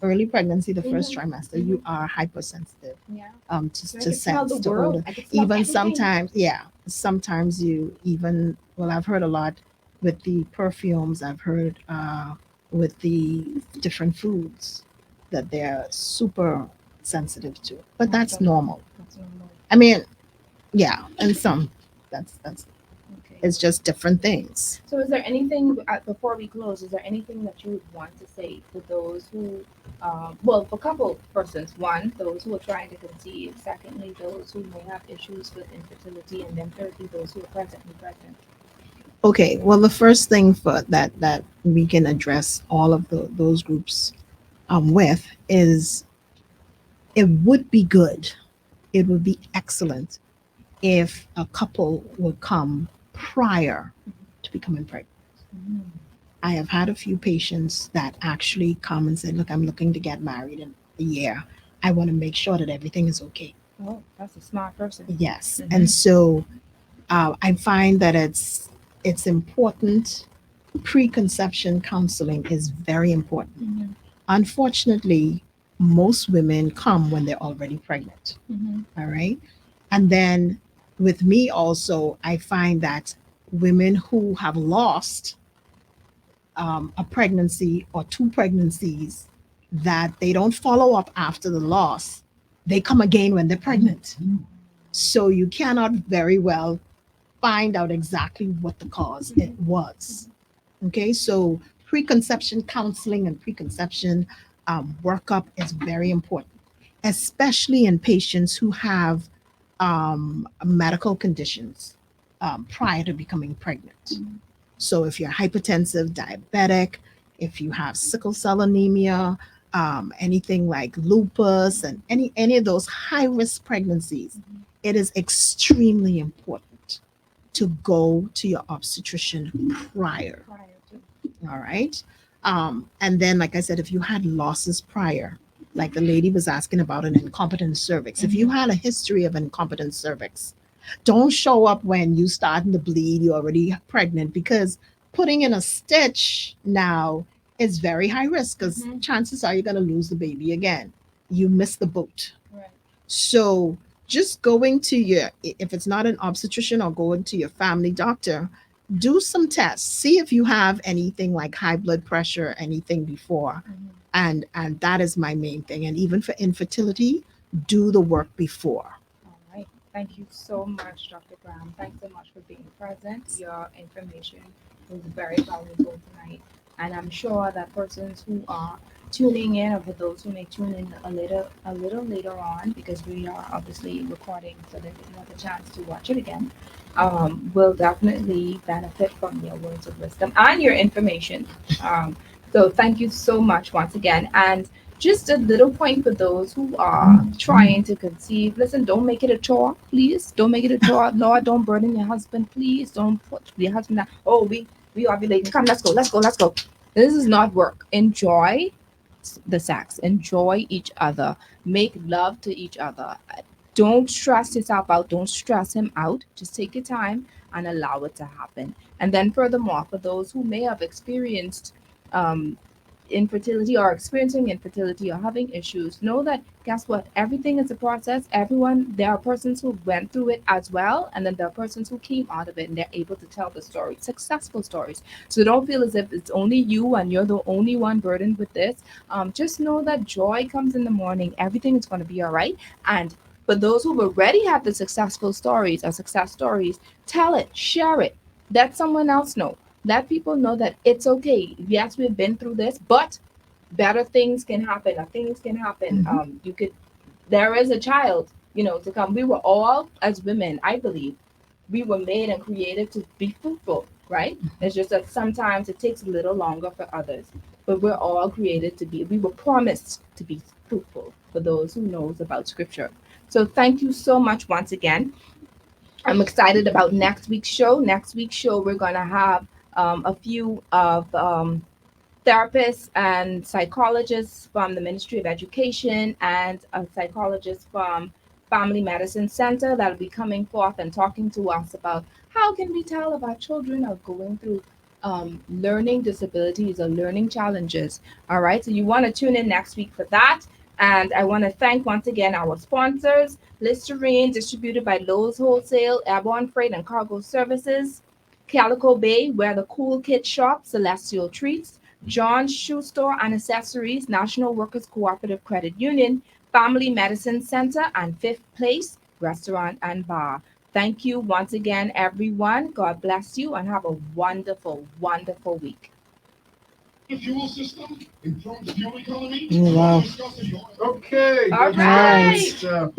early pregnancy, the first trimester, you are hypersensitive Yeah. to, I could smell scents, the to world. odor. I could smell Even everything. sometimes, yeah, sometimes you even, well, I've heard a lot with the perfumes. I've heard with the different foods that they're super sensitive to, but that's normal. That's normal. I mean, yeah, and some that's Okay. it's just different things. So, is there anything before we close? Is there anything that you would want to say to those who, well, for a couple persons? One, those who are trying to conceive. Secondly, those who may have issues with infertility, and then thirdly, those who are presently pregnant. Okay, well, the first thing for that we can address all of those groups with is it would be good, it would be excellent if a couple would come prior to becoming pregnant. Mm. I have had a few patients that actually come and say, "Look, I'm looking to get married in a year. I want to make sure that everything is okay." Oh, that's a smart person. Yes, Mhm. and so I find that it's important. Preconception counseling is very important. Mhm. Unfortunately, most women come when they're already pregnant. Mhm. All right. And then with me also, I find that women who have lost a pregnancy or two pregnancies, that they don't follow up after the loss, they come again when they're pregnant. So you cannot very well find out exactly what the cause it was. Okay, so preconception counseling and preconception workup is very important, especially in patients who have medical conditions prior to becoming pregnant. So if you're hypertensive, diabetic, if you have sickle cell anemia, anything like lupus, and any of those high risk pregnancies, it is extremely important to go to your obstetrician prior. Prior to. All right. And then, like I said, if you had losses prior, like the lady was asking about an incompetent cervix, if you had a history of incompetent cervix, don't show up when you starting to bleed, you're already pregnant, because putting in a stitch now is very high risk because Mhm. chances are you're going to lose the baby again. You miss the boat. Right. So just going to if it's not an obstetrician, or going to your family doctor, do some tests, see if you have anything like high blood pressure, anything before. Mhm. And that is my main thing. And even for infertility, do the work before. All right. Thank you so much, Dr. Graham. Thanks so much for being present. Your information was very valuable tonight. And I'm sure that persons who are tuning in, or for those who may tune in a little later on, because we are obviously recording so that they have a chance to watch it again, will definitely benefit from your words of wisdom and your information. So thank you so much once again. And just a little point for those who are trying to conceive. Listen, don't make it a chore, please. Don't make it a chore. Lord, don't burden your husband, please. Don't put your husband down. Oh, we ovulate. Come, let's go, let's go, let's go. This is not work. Enjoy the sex. Enjoy each other. Make love to each other. Don't stress yourself out. Don't stress him out. Just take your time and allow it to happen. And then, furthermore, for those who may have experienced um, infertility or experiencing infertility or having issues, know that guess what? Everything is a process. Everyone, there are persons who went through it as well, and then there are persons who came out of it and they're able to tell the story, successful stories. So don't feel as if it's only you and you're the only one burdened with this. Just know that joy comes in the morning. Everything is going to be all right. And for those who've already had the successful stories or success stories, tell it, share it, let someone else know. Let people know that it's okay. Yes, we've been through this, but better things can happen. Or things can happen. Mhm. You could. There is a child, to come. We were all, as women, I believe, we were made and created to be fruitful, right? It's just that sometimes it takes a little longer for others, but we're all created to be. We were promised to be fruitful for those who knows about Scripture. So thank you so much once again. I'm excited about next week's show. Next week's show, we're going to have a few of therapists and psychologists from the Ministry of Education and a psychologist from Family Medicine Center that'll be coming forth and talking to us about how can we tell if our children are going through learning disabilities or learning challenges. All right, so you want to tune in next week for that. And I want to thank once again our sponsors, Listerine, distributed by Lowe's Wholesale, Airborne Freight and Cargo Services, Calico Bay, where the cool kids shop, Celestial Treats, John's Shoe Store and Accessories, National Workers Cooperative Credit Union, Family Medicine Center, and Fifth Place Restaurant and Bar. Thank you once again, everyone. God bless you and have a wonderful, wonderful week. The fuel system improves the fuel economy. Oh, wow. Okay. All good right. stuff.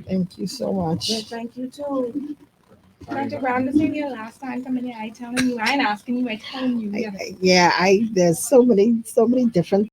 Thank you so much. Well, thank you too. Dr. Brown, this is your last time coming here. I telling you, I ain't asking you, I telling you. Yeah, there's so many different